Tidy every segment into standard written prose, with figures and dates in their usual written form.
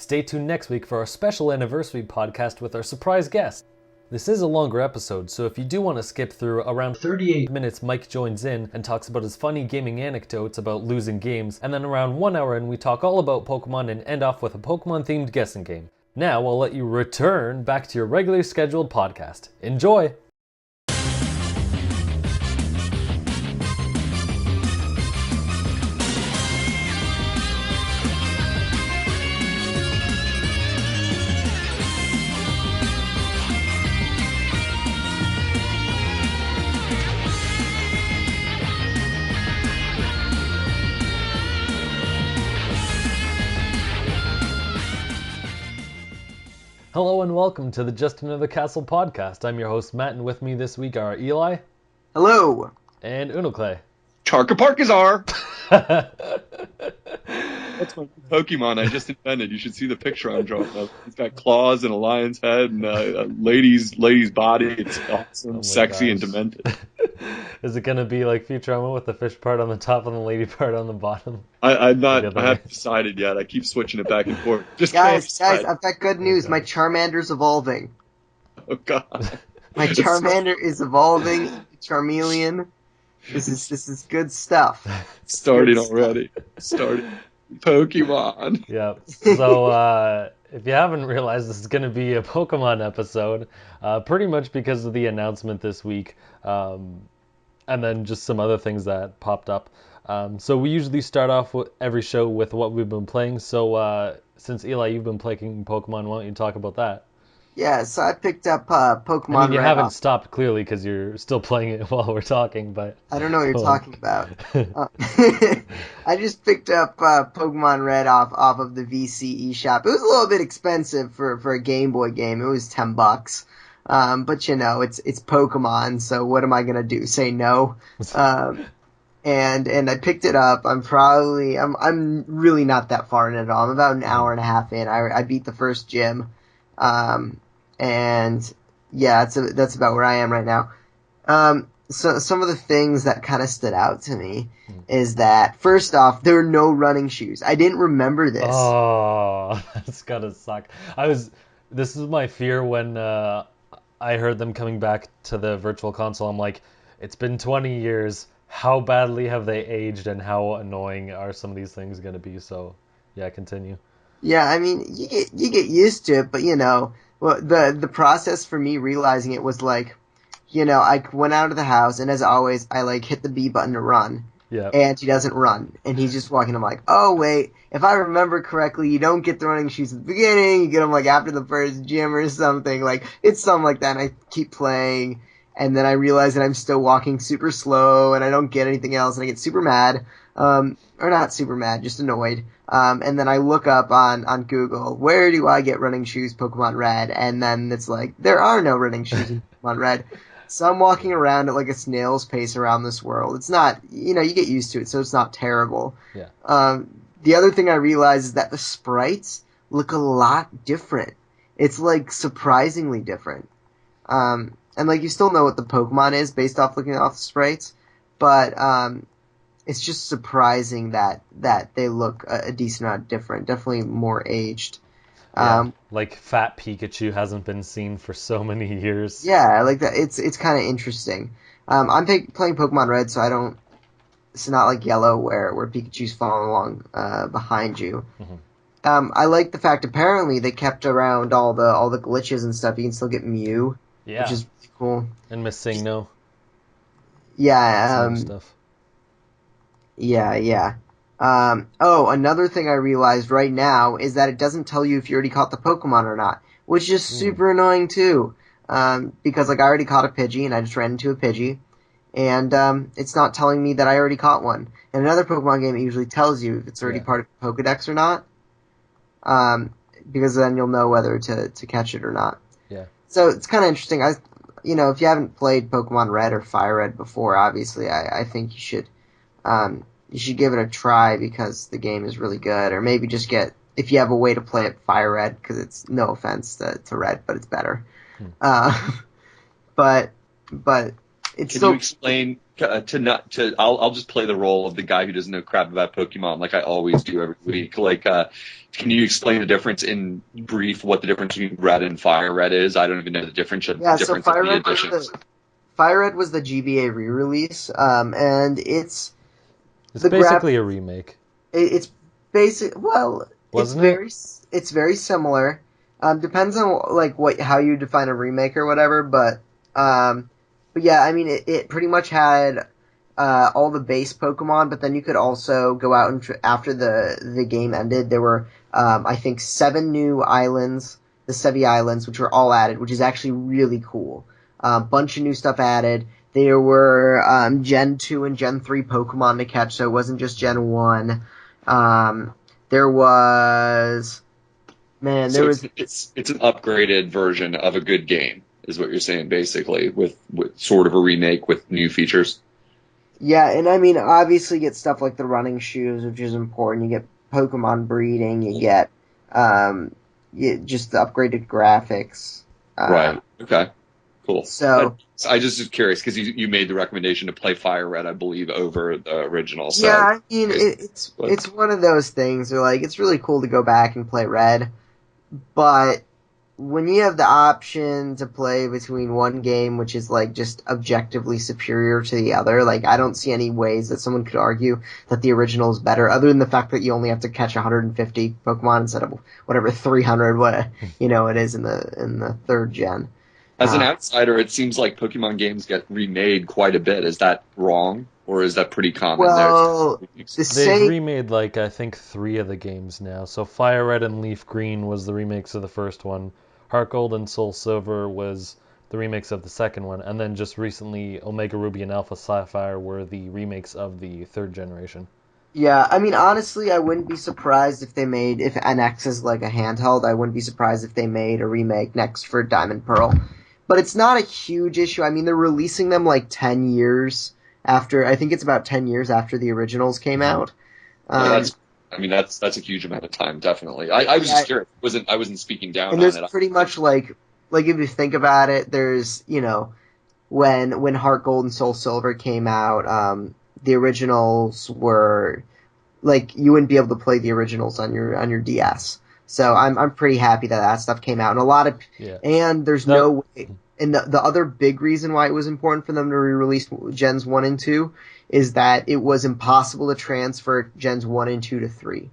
Stay tuned next week for our special anniversary podcast with our surprise guest. This is a longer episode, so if you do want to skip through, around 38 minutes Mike joins in and talks about his funny gaming anecdotes about losing games, and then around 1 hour in we talk all about Pokemon and end off with a Pokemon-themed guessing game. Now I'll let you return back to your regularly scheduled podcast. Enjoy! Hello and welcome to the Just Another Castle podcast. I'm your host Matt, and with me this week are Eli. Hello. And Unoclay. Charka Parkazar! That's my Pokemon I just invented. You should see the picture I'm drawing up. It's got claws and a lion's head and a lady's body. It's awesome, sexy, and demented. Is it going to be like Futurama with the fish part on the top and the lady part on the bottom? I haven't decided yet. I keep switching it back and forth. Guys, I've got good news. My Charmander's evolving. Oh, God. My Charmander is evolving into Charmeleon. This is good stuff. Starting already. Starting. Pokemon. Yeah. So, if you haven't realized, this is going to be a Pokemon episode, pretty much because of the announcement this week, and then just some other things that popped up. So we usually start off with every show with what we've been playing. So since Eli, you've been playing Pokemon, why don't you talk about that? Yeah, so I picked up Pokemon I mean, you Red haven't off. Stopped clearly because you're still playing it while we're talking, but... I don't know what you're talking about. I just picked up Pokemon Red off of the VCE shop. It was a little bit expensive for a Game Boy game. It was $10. But you know, it's Pokemon, so what am I gonna do? Say no? And I picked it up. I'm really not that far in it at all. I'm about an hour and a half in. I beat the first gym. And yeah, that's about where I am right now. So some of the things that kind of stood out to me is that, first off, there are no running shoes. I didn't remember this. Oh, that's gotta suck. This is my fear when I heard them coming back to the Virtual Console. I'm like, it's been 20 years. How badly have they aged, and how annoying are some of these things going to be? So, yeah, continue. Yeah, I mean, you get used to it, but you know, well, the process for me realizing it was like, you know, I went out of the house, and as always, I like hit the B button to run. Yeah. And he doesn't run, and he's just walking. I'm like, oh wait, if I remember correctly, you don't get the running shoes at the beginning. You get them like after the first gym or something. Like it's something like that. And I keep playing, and then I realize that I'm still walking super slow, and I don't get anything else, and I get super mad. Or not super mad, just annoyed. And then I look up on Google, where do I get running shoes Pokemon Red? And then it's like, there are no running shoes in Pokemon Red. So I'm walking around at like a snail's pace around this world. It's not, you know, you get used to it, so it's not terrible. Yeah. The other thing I realized is that the sprites look a lot different. It's like surprisingly different. And like you still know what the Pokemon is based off looking off the sprites, but it's just surprising that they look a decent amount different, definitely more aged. Yeah, like fat Pikachu hasn't been seen for so many years. Yeah, like that. It's kind of interesting. I'm playing Pokemon Red, so it's not like Yellow where Pikachu's following along behind you. Mm-hmm. I like the fact apparently they kept around all the glitches and stuff. You can still get Mew, which is really cool. And Miss Singno. Yeah. Stuff. Yeah. Another thing I realized right now is that it doesn't tell you if you already caught the Pokemon or not, which is super annoying too. Because like I already caught a Pidgey and I just ran into a Pidgey, and it's not telling me that I already caught one. In another Pokemon game, it usually tells you if it's already part of the Pokedex or not, because then you'll know whether to catch it or not. Yeah. So it's kind of interesting. If you haven't played Pokemon Red or Fire Red before, obviously I think you should give it a try because the game is really good. Or maybe just if you have a way to play it Fire Red, because it's no offense to Red, but it's better. But it's Can so you explain I'll just play the role of the guy who doesn't know crap about Pokemon like I always do every week. Like, can you explain the difference in brief, what the difference between Red and Fire Red is? I don't even know the difference of yeah. So of the editions. Fire Red was the GBA re-release, and it's It's the graph. basically a remake, It's basic. Well, wasn't it? it's very similar. Depends on like how you define a remake or whatever, but yeah, I mean it pretty much had all the base Pokemon, but then you could also go out and after the game ended, there were I think 7 new islands, the Sevi Islands, which were all added, which is actually really cool. Bunch of new stuff added. There were Gen 2 and Gen 3 Pokemon to catch, so it wasn't just Gen 1. There was, man, there So was, it's an upgraded version of a good game, is what you're saying, basically, with sort of a remake with new features. yeah, and I mean, obviously you get stuff like the running shoes, which is important. You get Pokemon breeding, you get, just the upgraded graphics. Right. Okay. Cool. So, I just was curious because you made the recommendation to play Fire Red, I believe, over the original. yeah, So I mean, it's one of those things where, like, it's really cool to go back and play Red, but when you have the option to play between one game which is like just objectively superior to the other, like I don't see any ways that someone could argue that the original is better, other than the fact that you only have to catch 150 Pokemon instead of whatever 300 what it is in the third gen. as an outsider, it seems like Pokemon games get remade quite a bit. Is that wrong, or is that pretty common? Well, the They've same. remade like I think 3 of the games now. So Fire Red and Leaf Green was the remakes of the first one. Heart Gold and Soul Silver was the remakes of the second one, and then just recently Omega Ruby and Alpha Sapphire were the remakes of the third generation. Yeah, I mean, honestly, I wouldn't be surprised if if NX is like a handheld, I wouldn't be surprised if they made a remake next for Diamond Pearl. But it's not a huge issue. I mean, they're releasing them like 10 years after, I think it's about 10 years after the originals came out. No, that's a huge amount of time, definitely. I was just curious. I wasn't speaking down And on there's it. pretty much like if you think about it, there's, when Heart Gold and Soul Silver came out, the originals were like you wouldn't be able to play the originals on your DS. So I'm pretty happy that stuff came out, and and there's no way. And the other big reason why it was important for them to re-release Gens 1 and 2 is that it was impossible to transfer Gens 1 and 2 to 3.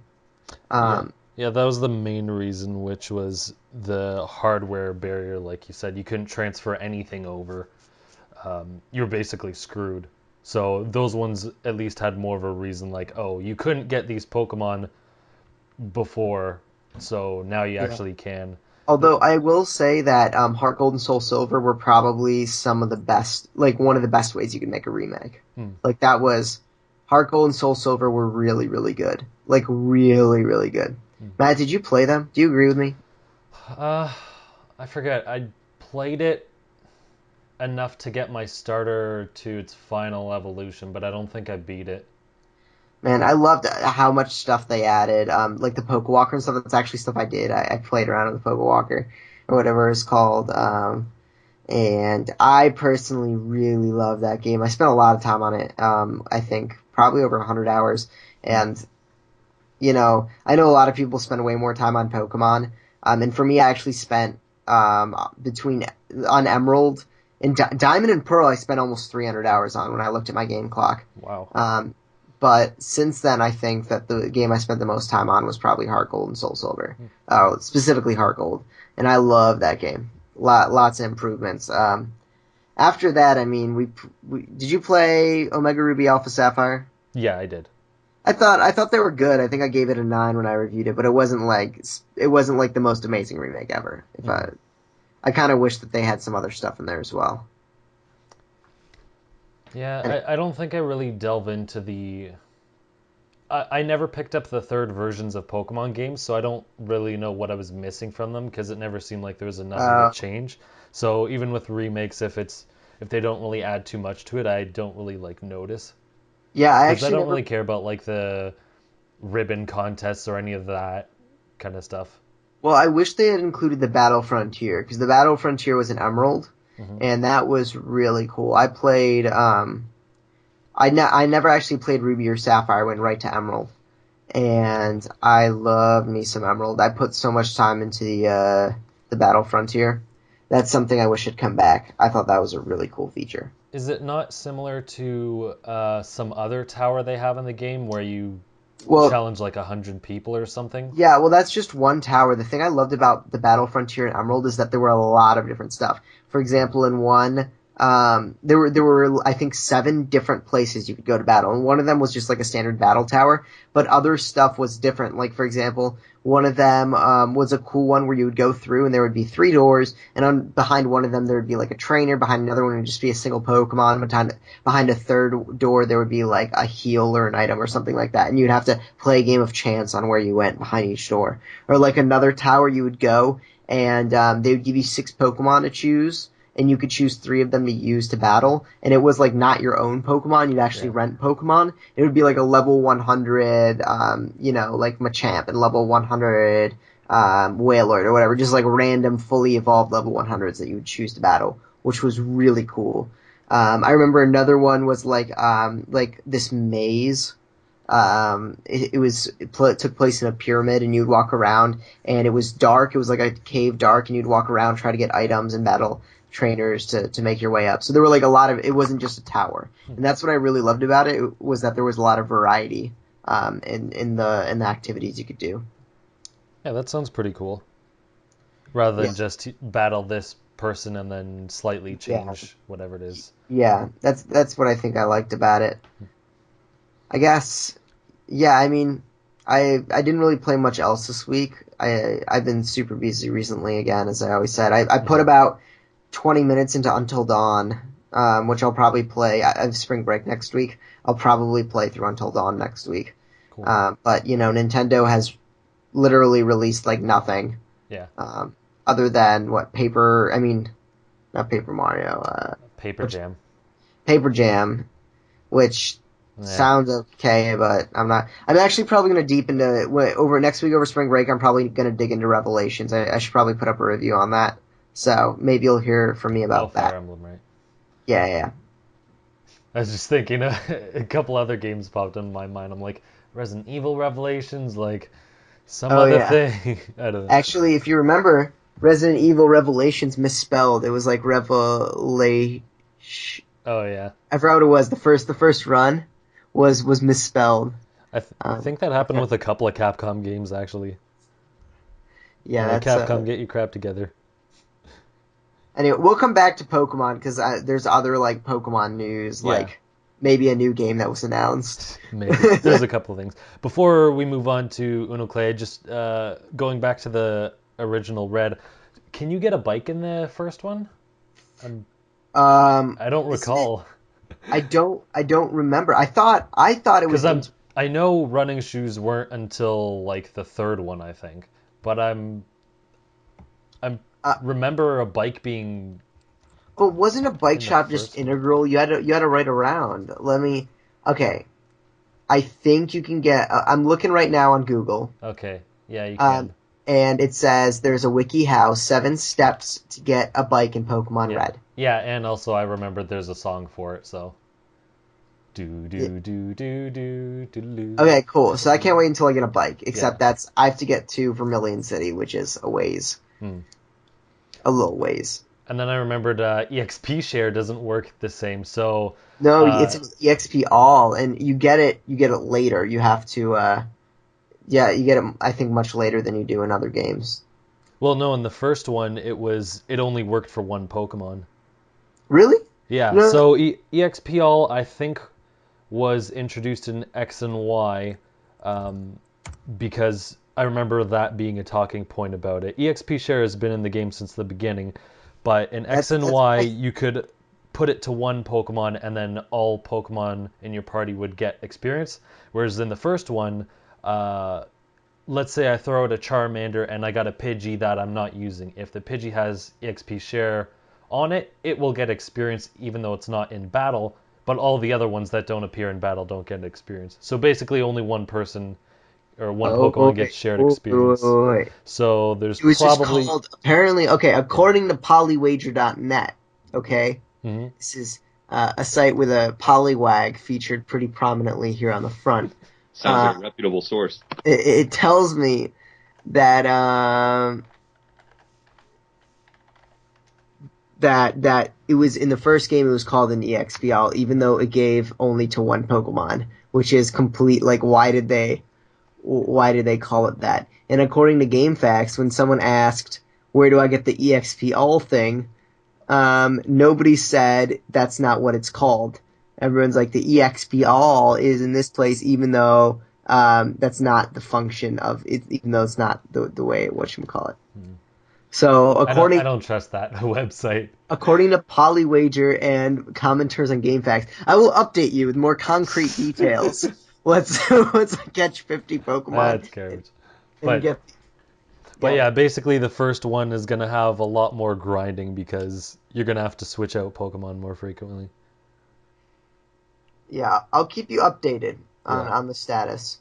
Yeah, that was the main reason, which was the hardware barrier. Like you said, you couldn't transfer anything over. You were basically screwed. So those ones at least had more of a reason, like, oh, you couldn't get these Pokemon before, so now you actually can. Although I will say that Heart Gold and Soul Silver were probably some of the best, like one of the best ways you could make a remake. Like that was Heart Gold and Soul Silver were really, really good. Like really, really good. Matt, did you play them? Do you agree with me? I forget. I played it enough to get my starter to its final evolution, but I don't think I beat it. Man, I loved how much stuff they added. Like the Pokewalker and stuff. That's actually stuff I did. I played around with the Pokewalker or whatever it's called. And I personally really love that game. I spent a lot of time on it. I think probably over 100 hours. And I know a lot of people spend way more time on Pokemon. And for me, I actually spent on Emerald and Diamond and Pearl. I spent almost 300 hours on when I looked at my game clock. Wow. But since then, I think that the game I spent the most time on was probably Heart Gold and Soul Silver. Specifically Heart Gold. And I love that game. Lots of improvements. After that, I mean, did you play Omega Ruby Alpha Sapphire? Yeah, I did. I thought they were good. I think I gave it a 9 when I reviewed it, but it wasn't like the most amazing remake ever. I kind of wish that they had some other stuff in there as well. Yeah, I don't think I really delve into the... I never picked up the third versions of Pokemon games, so I don't really know what I was missing from them, because it never seemed like there was enough of a change. So even with remakes, if they don't really add too much to it, I don't really notice. Yeah, I don't really care about the ribbon contests or any of that kind of stuff. Well, I wish they had included the Battle Frontier, because the Battle Frontier was an Emerald, and that was really cool. I played. I never actually played Ruby or Sapphire. I went right to Emerald, and I loved me some Emerald. I put so much time into the Battle Frontier. That's something I wish had come back. I thought that was a really cool feature. Is it not similar to some other tower they have in the game where you challenge like 100 people or something? Yeah, well, that's just one tower. The thing I loved about the Battle Frontier and Emerald is that there were a lot of different stuff. For example, in one, there were I think 7 different places you could go to battle, and one of them was just like a standard battle tower, but other stuff was different. Like, for example, one of them was a cool one where you would go through and there would be 3 doors, and behind one of them there would be like a trainer, behind another one would just be a single Pokemon, behind a third door there would be like a heal or an item or something like that, and you'd have to play a game of chance on where you went behind each door. Or like another tower you would go, and they would give you 6 Pokemon to choose, and you could choose 3 of them to use to battle, and it was like not your own Pokemon, you'd actually rent Pokemon. It would be like a level 100, like Machamp, and level 100, Wailord or whatever, just like random fully evolved level 100s that you would choose to battle, which was really cool. I remember another one was like this maze. It took place in a pyramid, and you'd walk around, and it was dark. It was like a cave dark, and you'd walk around, try to get items and battle trainers to make your way up. So there were like a lot of, it wasn't just a tower. And that's what I really loved about it, was that there was a lot of variety, in the activities you could do. Yeah, that sounds pretty cool. Rather than just battle this person and then slightly change whatever it is. Yeah, that's what I think I liked about it. I guess, yeah, I mean, I didn't really play much else this week. I've been super busy recently again, as I always said. I put about 20 minutes into Until Dawn, which I'll probably play. I have spring break next week. I'll probably play through Until Dawn next week. Cool. But, Nintendo has literally released, like, nothing. Yeah. Other than, not Paper Mario. Paper Jam. Paper Jam, which sounds okay, but I'm not. I'm actually probably going to deep into over next week over spring break. I'm probably going to dig into Revelations. I should probably put up a review on that. So maybe you'll hear from me about that. Fire Emblem, right? Yeah. I was just thinking a couple other games popped in my mind. I'm like, Resident Evil Revelations, like some other thing. I don't know. Actually, if you remember, Resident Evil Revelations misspelled. It was like Revelation. Oh yeah. I forgot what it was. The first run was misspelled. I think that happened with a couple of Capcom games actually. Yeah, Capcom, get your crap together. Anyway, we'll come back to Pokemon because there's other like Pokemon news, like maybe a new game that was announced. Maybe there's a couple of things. Before we move on to Unoclay, just going back to the original Red, can you get a bike in the first one? I don't recall. I don't remember. I thought it was. Because I know running shoes weren't until like the third one, I think. But I'm remember a bike being. But wasn't a bike shop just integral? You had to ride around. Okay. I think you can get. I'm looking right now on Google. Okay. Yeah, you can. And it says there's a wiki how 7 steps to get a bike in Pokemon Red. Yeah, and also I remembered there's a song for it, so. Okay, cool. So I can't wait until I get a bike. Except I have to get to Vermilion City, which is a ways. A little ways. And then I remembered EXP share doesn't work the same, so. No, it's an EXP all, and you get it later. You have to. You get it, I think, much later than you do in other games. Well, no, in the first one, it only worked for one Pokemon. Really? Yeah, no. So EXP All, I think, was introduced in X and Y, because I remember that being a talking point about it. EXP Share has been in the game since the beginning, but in X and Y, you could put it to one Pokemon, and then all Pokemon in your party would get experience, whereas in the first one, let's say I throw out a Charmander and I got a Pidgey that I'm not using. If the Pidgey has EXP share on it, it will get experience even though it's not in battle, but all the other ones that don't appear in battle don't get experience. So basically only one person or one Pokemon gets shared experience. Wait. So there's it was probably... just called, apparently, according to polywager.net, Okay, Hmm. this is a site with a polywag featured pretty prominently here on the front. Sounds Uh, like a reputable source. it tells me that that it was in the first game it was called an EXPL, even though it gave only to one Pokemon, which is complete. Like, why did they call it that? And according to GameFAQs, when someone asked where do I get the EXP all thing, nobody said that's not what it's called. Everyone's like, the EXP all is in this place, even though that's not the function of it, even though it's not the way whatchamacallit. So I according don't trust that website. according to Polywager and commenters on GameFAQs, I will update you with more concrete details. Let's catch 50 Pokemon That's garbage. and But get But yeah. yeah, basically the first one is gonna have a lot more grinding because you're gonna have to switch out Pokemon more frequently. Yeah, I'll keep you updated on Yeah, on the status.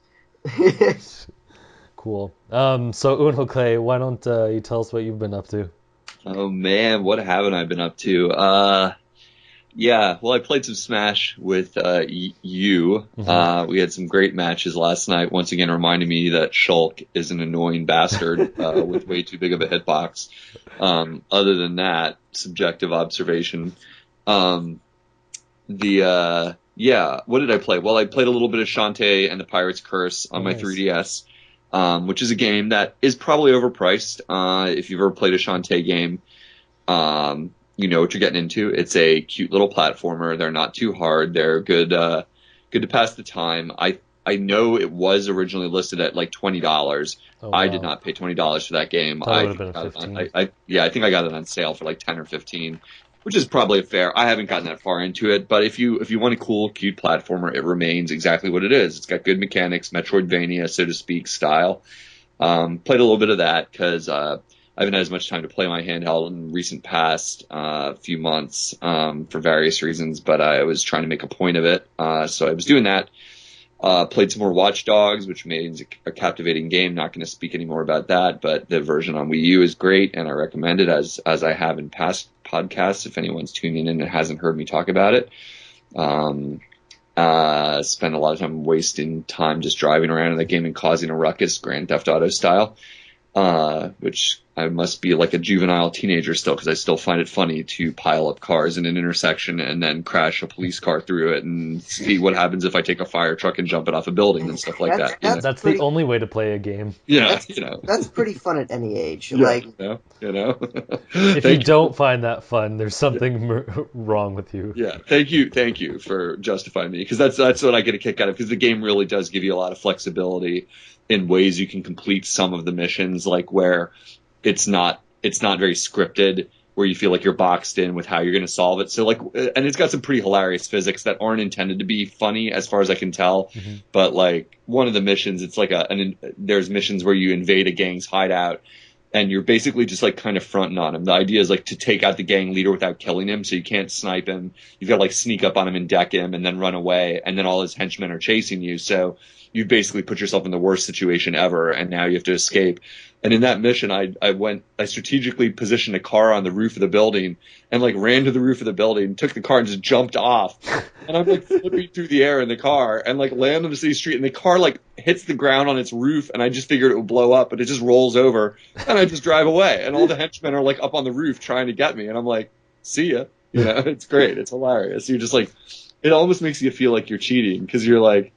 cool. So Unoclay, why don't you tell us what you've been up to? Oh man, what haven't I been up to? Yeah, well, I played some Smash with you. Hmm. We had some great matches last night. Once again, reminding me that Shulk is an annoying bastard with way too big of a hitbox. Other than that, subjective observation. Um, yeah, what did I play? Well, I played a little bit of Shantae and the Pirate's Curse on Oh, my nice. 3DS, which is a game that is probably overpriced. If you've ever played a Shantae game, you know what you're getting into. It's a cute little platformer. They're not too hard. They're good, good to pass the time. I know it was originally listed at like $20. Oh I did wow, not pay $20 for that game. thought it I would have think been I got it on, 15. yeah, I think I got it on sale for like 10 or 15, which is probably fair. I haven't gotten that far into it, but if you want a cool, cute platformer, it remains exactly what it is. It's got good mechanics, Metroidvania, so to speak, style. Played a little bit of that because I haven't had as much time to play my handheld in recent past few months for various reasons, but I was trying to make a point of it. So I was doing that. Played some more Watch Dogs, which made a captivating game. Not going to speak any more about that, but the version on Wii U is great, and I recommend it as I have in past podcasts. If anyone's tuning in and hasn't heard me talk about it, um, spend a lot of time wasting time just driving around in that game and causing a ruckus, Grand Theft Auto style. Which I must be like a juvenile teenager still because I still find it funny to pile up cars in an intersection and then crash a police car through it and see what happens if I take a fire truck and jump it off a building and stuff like That's that. that's That's the pretty only way to play a game. Yeah, that's that's pretty fun at any age. yeah, Like, you know. If you Thank you. don't find that fun, there's something wrong with you. Yeah, thank you for justifying me because that's what I get a kick out of because the game really does give you a lot of flexibility in ways you can complete some of the missions, like where it's not very scripted, where you feel like you're boxed in with how you're going to solve it. So like, and it's got some pretty hilarious physics that aren't intended to be funny, as far as I can tell. Hmm. But like one of the missions, it's like there's missions where you invade a gang's hideout and you're basically just like kind of fronting on him. The idea is like to take out the gang leader without killing him, so you can't snipe him. You've got to like sneak up on him and deck him, and then run away, and then all his henchmen are chasing you. So you've basically put yourself in the worst situation ever, and now you have to escape. And in that mission, I strategically positioned a car on the roof of the building and like ran to the roof of the building, took the car and just jumped off. And I'm like flipping through the air in the car and like land on the city street and the car like hits the ground on its roof and I just figured it would blow up, but it just rolls over and I just drive away. And all the henchmen are like up on the roof trying to get me. And I'm like, see ya. You know, it's great. It's hilarious. You're just like, it almost makes you feel like you're cheating because you're like,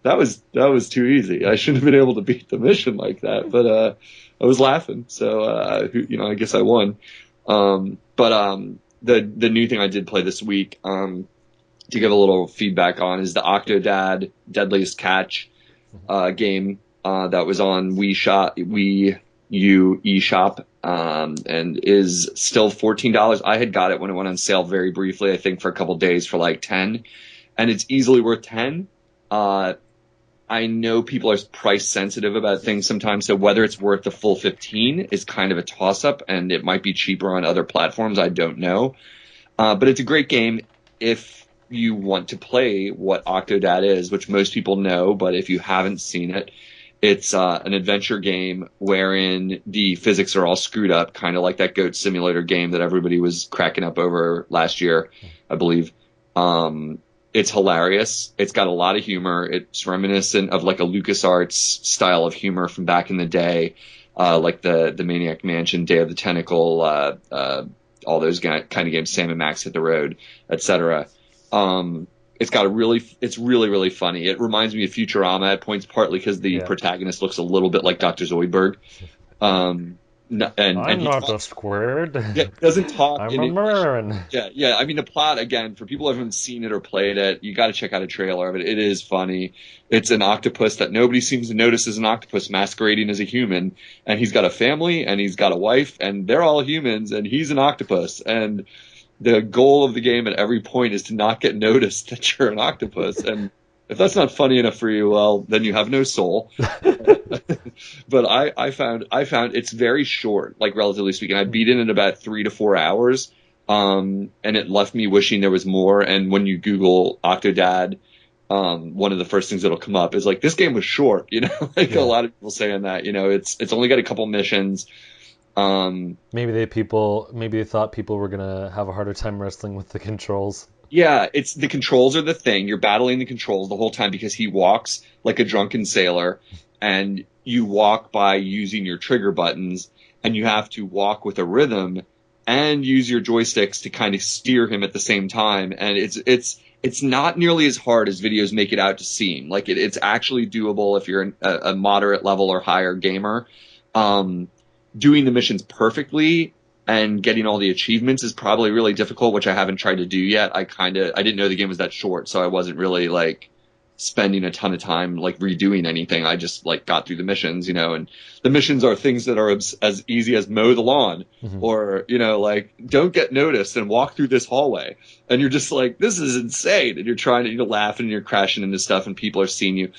that was too easy. I shouldn't have been able to beat the mission like that. But I was laughing. So, I guess I won. The new thing I did play this week, to give a little feedback on is the Octodad Deadliest Catch game that was on Wii U eShop, and is still $14. I had got it when it went on sale very briefly, I think for a couple days for like 10, and it's easily worth 10. I know people are price sensitive about things sometimes, so whether it's worth the full 15 is kind of a toss up, and it might be cheaper on other platforms. I don't know. But it's a great game if you want to play what Octodad is, which most people know, but if you haven't seen it, It's an adventure game wherein the physics are all screwed up, kind of like that Goat Simulator game that everybody was cracking up over last year, I believe. It's hilarious. It's got a lot of humor. It's reminiscent of like a LucasArts style of humor from back in the day, like the Maniac Mansion, Day of the Tentacle, all those kind of games, Sam and Max Hit the Road, etc. It's really, really funny. It reminds me of Futurama at points, partly because the protagonist looks a little bit like Dr. Zoidberg. I'm not a squid. Yeah, doesn't talk. I'm a Marin. Yeah. I mean, the plot, again, for people who haven't seen it or played it, you got to check out a trailer of it. It is funny. It's an octopus that nobody seems to notice is an octopus masquerading as a human, and he's got a family and he's got a wife, and they're all humans, and he's an octopus, and the goal of the game at every point is to not get noticed that you're an octopus. And if that's not funny enough for you, well, then you have no soul. But I found it's very short, like relatively speaking. I beat it in about 3 to 4 hours. And it left me wishing there was more. And when you Google Octodad, one of the first things that'll come up is like, this game was short, a lot of people saying that, it's only got a couple missions. Maybe they thought people were gonna have a harder time wrestling with the controls. Yeah, it's the controls are the thing. You're battling the controls the whole time because he walks like a drunken sailor, and you walk by using your trigger buttons, and you have to walk with a rhythm and use your joysticks to kind of steer him at the same time. And it's not nearly as hard as videos make it out to seem. Like it's actually doable if you're a moderate level or higher gamer. Doing the missions perfectly and getting all the achievements is probably really difficult, which I haven't tried to do yet. I didn't know the game was that short, so I wasn't really like spending a ton of time like redoing anything. I just like got through the missions, and the missions are things that are as easy as mow the lawn or, like don't get noticed and walk through this hallway. And you're just like, this is insane. And you're trying to laugh and you're crashing into stuff and people are seeing you.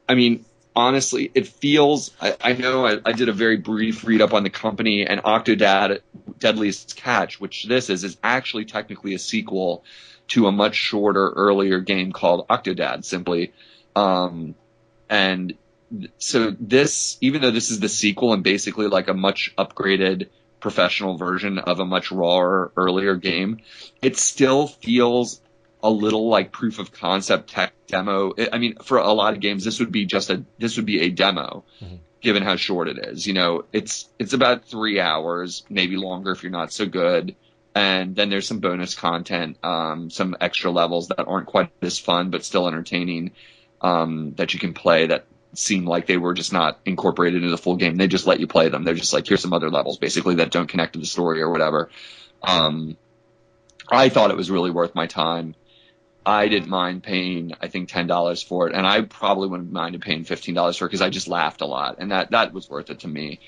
I mean, honestly, it feels, I know I did a very brief read up on the company, and Octodad Deadliest Catch, which this is actually technically a sequel to a much shorter, earlier game called Octodad, simply. And so this, even though this is the sequel and basically like a much upgraded professional version of a much rawer, earlier game, it still feels a little like proof of concept tech demo. I mean, for a lot of games, this would be a demo, given how short it is. It's about 3 hours, maybe longer if you're not so good. And then there's some bonus content, some extra levels that aren't quite as fun, but still entertaining, that you can play that seem like they were just not incorporated into the full game. They just let you play them. They're just like, here's some other levels basically that don't connect to the story or whatever. I thought it was really worth my time. I didn't mind paying, I think, $10 for it, and I probably wouldn't mind paying $15 for it because I just laughed a lot, and that was worth it to me.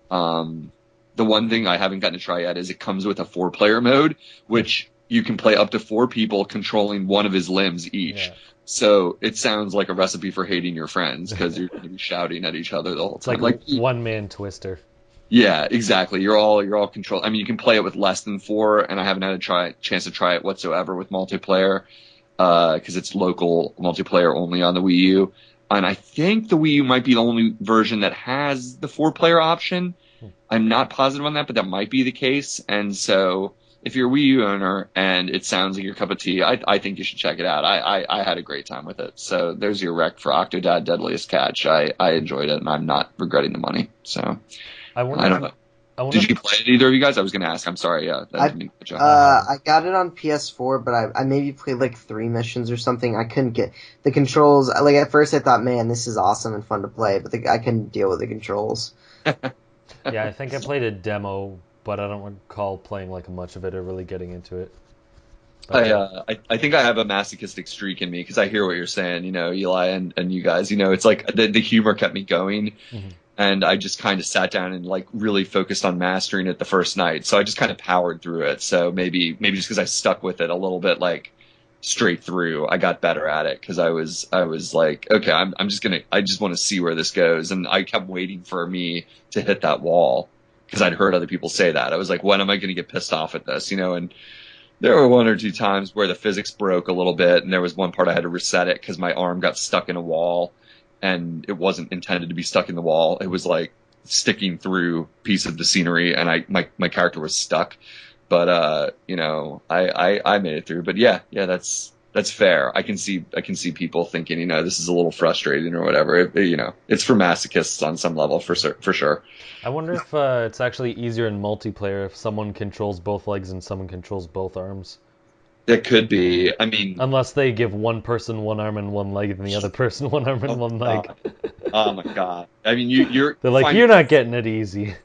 The one thing I haven't gotten to try yet is it comes with a 4-player mode, which you can play up to 4 people controlling one of his limbs each. Yeah. So it sounds like a recipe for hating your friends because you're going to be shouting at each other the whole time. It's like one-man Twister. Yeah, exactly. You're all controlled. I mean, you can play it with less than 4, and I haven't had a chance to try it whatsoever with multiplayer. Because it's local multiplayer only on the Wii U. And I think the Wii U might be the only version that has the 4-player option. I'm not positive on that, but that might be the case. And so if you're a Wii U owner and it sounds like your cup of tea, I think you should check it out. I had a great time with it. So there's your rec for Octodad Deadliest Catch. I enjoyed it, and I'm not regretting the money. So I don't know. Did you play it, either of you guys? I was going to ask. I'm sorry. Yeah, I got it on PS4, but I maybe played like 3 missions or something. I couldn't get the controls. Like at first, I thought, man, this is awesome and fun to play, but I couldn't deal with the controls. Yeah, I think I played a demo, but I don't recall playing like much of it or really getting into it. I think I have a masochistic streak in me because I hear what you're saying, Eli and you guys. It's like the humor kept me going. Mm-hmm. And I just kind of sat down and like really focused on mastering it the first night. So I just kind of powered through it. So maybe just because I stuck with it a little bit, like straight through, I got better at it because I was like, okay, I just want to see where this goes. And I kept waiting for me to hit that wall because I'd heard other people say that. I was like, when am I going to get pissed off at this? And there were 1 or 2 times where the physics broke a little bit. And there was one part I had to reset it because my arm got stuck in a wall. and it wasn't intended to be stuck in the wall. It was like sticking through piece of the scenery, and my character was stuck. But I made it through. But yeah, that's fair. I can see people thinking, this is a little frustrating or whatever. It's for masochists on some level for sure. I wonder if it's actually easier in multiplayer if someone controls both legs and someone controls both arms. It could be. I mean, unless they give one person one arm and one leg, and the other person one arm and one leg. Oh my god! I mean, you're. They're like, you're not getting it easy.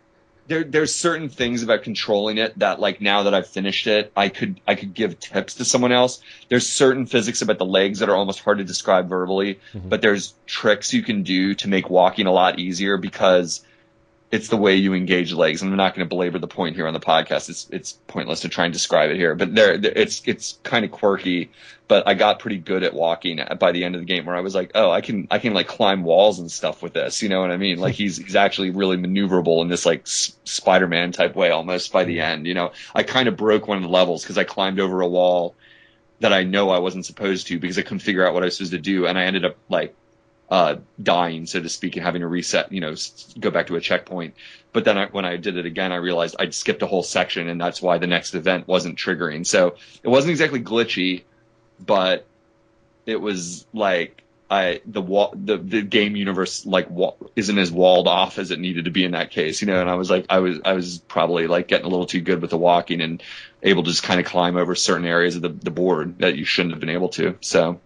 There's certain things about controlling it that, like, now that I've finished it, I could give tips to someone else. There's certain physics about the legs that are almost hard to describe verbally, but there's tricks you can do to make walking a lot easier because it's the way you engage legs. And I'm not going to belabor the point here on the podcast. It's pointless to try and describe it here. But it's kind of quirky. But I got pretty good at walking by the end of the game, where I was like, oh, I can like climb walls and stuff with this. You know what I mean? Like he's actually really maneuverable in this like Spider-Man type way almost by the end. I kind of broke one of the levels because I climbed over a wall that I know I wasn't supposed to because I couldn't figure out what I was supposed to do, and I ended up like dying, so to speak, and having to reset, go back to a checkpoint. But then when I did it again, I realized I'd skipped a whole section, and that's why the next event wasn't triggering. So it wasn't exactly glitchy, but it was like the game universe isn't as walled off as it needed to be in that case, and I was like, I was probably like getting a little too good with the walking and able to just kind of climb over certain areas of the board that you shouldn't have been able to. So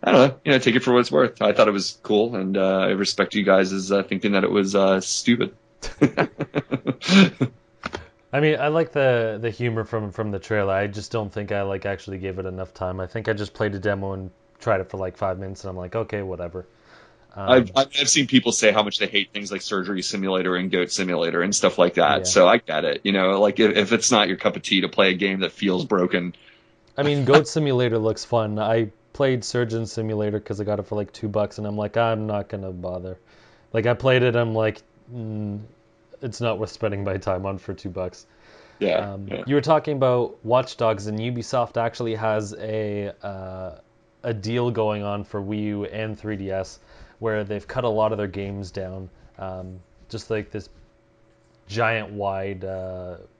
I don't know, take it for what it's worth. I thought it was cool, and I respect you guys as thinking that it was stupid. I mean, I like the humor from the trailer. I just don't think I actually gave it enough time. I think I just played a demo and tried it for like 5 minutes, and I'm like, okay, whatever. I've seen people say how much they hate things like Surgery Simulator and Goat Simulator and stuff like that. Yeah. So I get it. Like if it's not your cup of tea to play a game that feels broken. I mean, Goat Simulator looks fun. I played Surgeon Simulator because I got it for like $2, and I'm like, I'm not gonna bother. Like I played it, I'm like, it's not worth spending my time on for $2. Yeah, You were talking about Watch Dogs, and Ubisoft actually has a deal going on for Wii U and 3DS, where they've cut a lot of their games down, just like this giant wide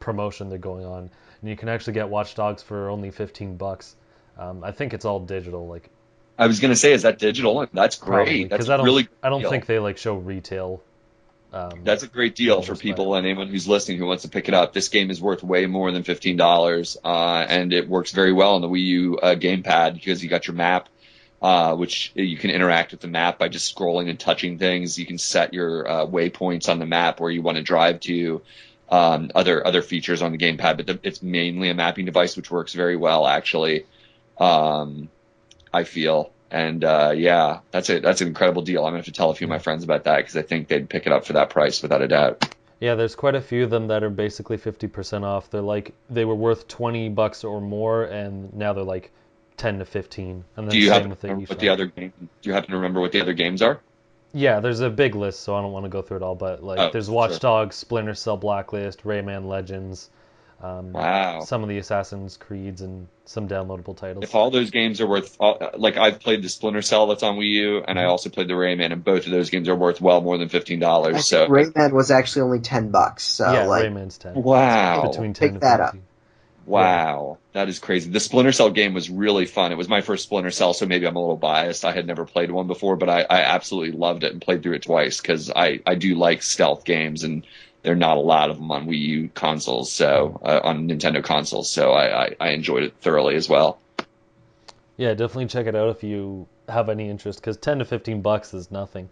promotion they're going on, and you can actually get Watch Dogs for only $15. I think it's all digital. Like I was gonna say, is that digital? That's great. That's really. I don't think they show retail. That's a great deal for people and anyone who's listening who wants to pick it up. This game is worth way more than $15, and it works very well on the Wii U gamepad because you got your map, which you can interact with the map by just scrolling and touching things. You can set your waypoints on the map where you want to drive to. Other features on the gamepad, but it's mainly a mapping device, which works very well actually. I feel. And that's an incredible deal. I'm gonna have to tell a few of my friends about that because I think they'd pick it up for that price without a doubt. Yeah, there's quite a few of them that are basically 50% off. They're like they were worth $20 or more, and now they're like 10 to 15. And then Do you happen with to remember what the other game? Do you happen to remember what the other games are? Yeah, there's a big list, so I don't want to go through it all. But there's Watch Dogs, Splinter Cell, Blacklist, Rayman Legends. Wow. Some of the Assassin's Creeds and some downloadable titles. If all those games are worth, I've played the Splinter Cell that's on Wii U, and I also played the Rayman, and both of those games are worth well more than $15. So Rayman was actually only $10. So yeah, Rayman's 10. Wow. Between 10 Pick that and up. 15. Wow, that is crazy. The Splinter Cell game was really fun. It was my first Splinter Cell, so maybe I'm a little biased. I had never played one before, but I absolutely loved it and played through it twice because I do like stealth games, and there are not a lot of them on Wii U consoles, so on Nintendo consoles, so I enjoyed it thoroughly as well. Yeah, definitely check it out if you have any interest, because $10 to $15 is nothing.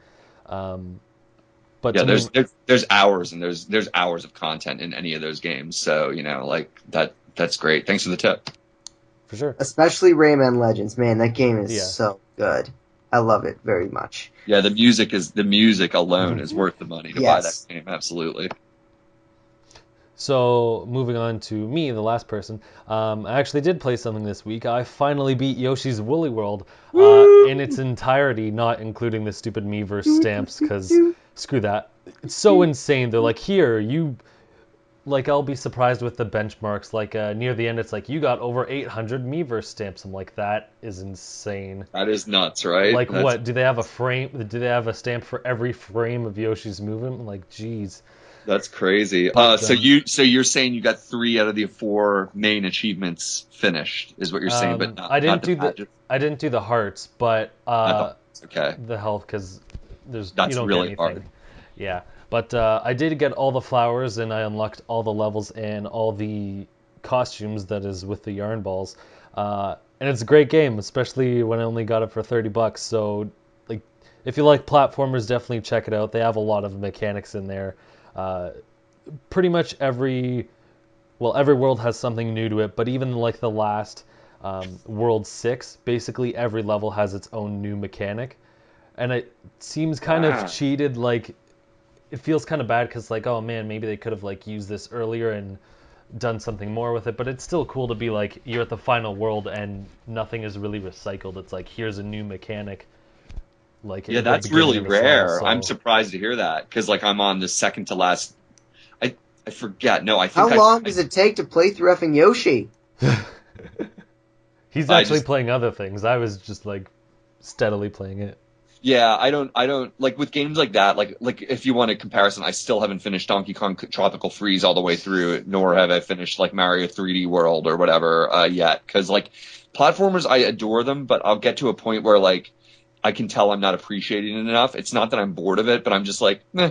But yeah, there's hours and there's hours of content in any of those games, so that's great. Thanks for the tip. For sure. Especially Rayman Legends, man, that game is so good. I love it very much. Yeah, the music alone is worth the money to buy that game. Absolutely. So, moving on to me, the last person. I actually did play something this week. I finally beat Yoshi's Woolly World in its entirety, not including the stupid Miiverse stamps, because screw that. It's so insane. They're like, here, you like I'll be surprised with the benchmarks. Like near the end, it's like you got over 800 Miiverse stamps. I'm like, that is insane. That is nuts, right? Like That's what? Do they have a frame? Do they have a stamp for every frame of Yoshi's movement? I'm like, geez. that's crazy. But So you're saying you got 3 out of the 4 main achievements finished, is what you're saying, but I didn't not the do the badges. I didn't do the hearts, but Not the okay. the health because you That's don't get really anything. hard. Yeah, but I did get all the flowers and I unlocked all the levels and all the costumes that is with the yarn balls. And it's a great game, especially when I only got it for $30. So like, if you like platformers, definitely check it out. They have a lot of mechanics in there. Uh, Pretty much every world has something new to it, but even like the last World 6, basically every level has its own new mechanic. And it seems kind of Wow. cheated, like it feels kind of bad because like, oh man, maybe they could have like used this earlier and done something more with it, but it's still cool to be like you're at the final world and nothing is really recycled. It's like here's a new mechanic like Yeah, at the that's beginning really of this level. rare. I'm So surprised to hear that because like I'm on the second to last. I forget. No, I How think long does it take to play through effing Yoshi? he's I actually just playing other things. I was just like steadily playing it. yeah. I don't like with games like that. Like if you want a comparison, I still haven't finished Donkey Kong Tropical Freeze all the way through, nor have I finished like Mario 3D World or whatever yet. Because like platformers, I adore them, but I'll get to a point where like I can tell I'm not appreciating it enough. It's not that I'm bored of it, but I'm just like, meh.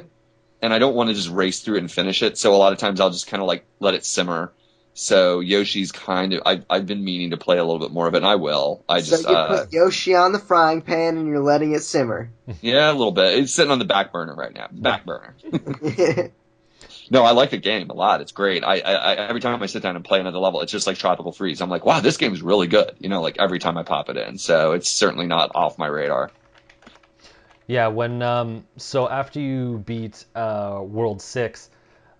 And I don't want to just race through it and finish it. So a lot of times I'll just kind of like let it simmer. So Yoshi's kind of I've been meaning to play a little bit more of it, and I will. I So just you put Yoshi on the frying pan and you're letting it simmer. yeah, a little bit. It's sitting on the back burner right now. Back burner. No, I like the game a lot. It's great. I every time I sit down and play another level, it's just like Tropical Freeze. I'm like, wow, this game's really good. You know, like every time I pop it in. So it's certainly not off my radar. Yeah, when so after you beat World 6,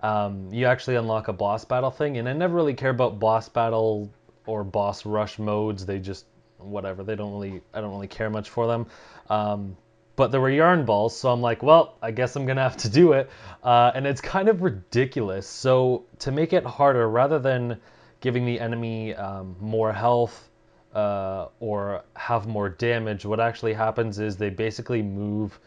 you actually unlock a boss battle thing, and I never really care about boss battle or boss rush modes. They just whatever. I don't really care much for them. But there were yarn balls, so I'm like, well, I guess I'm gonna have to do it. And it's kind of ridiculous. So to make it harder, rather than giving the enemy more health or have more damage, what actually happens is they basically move.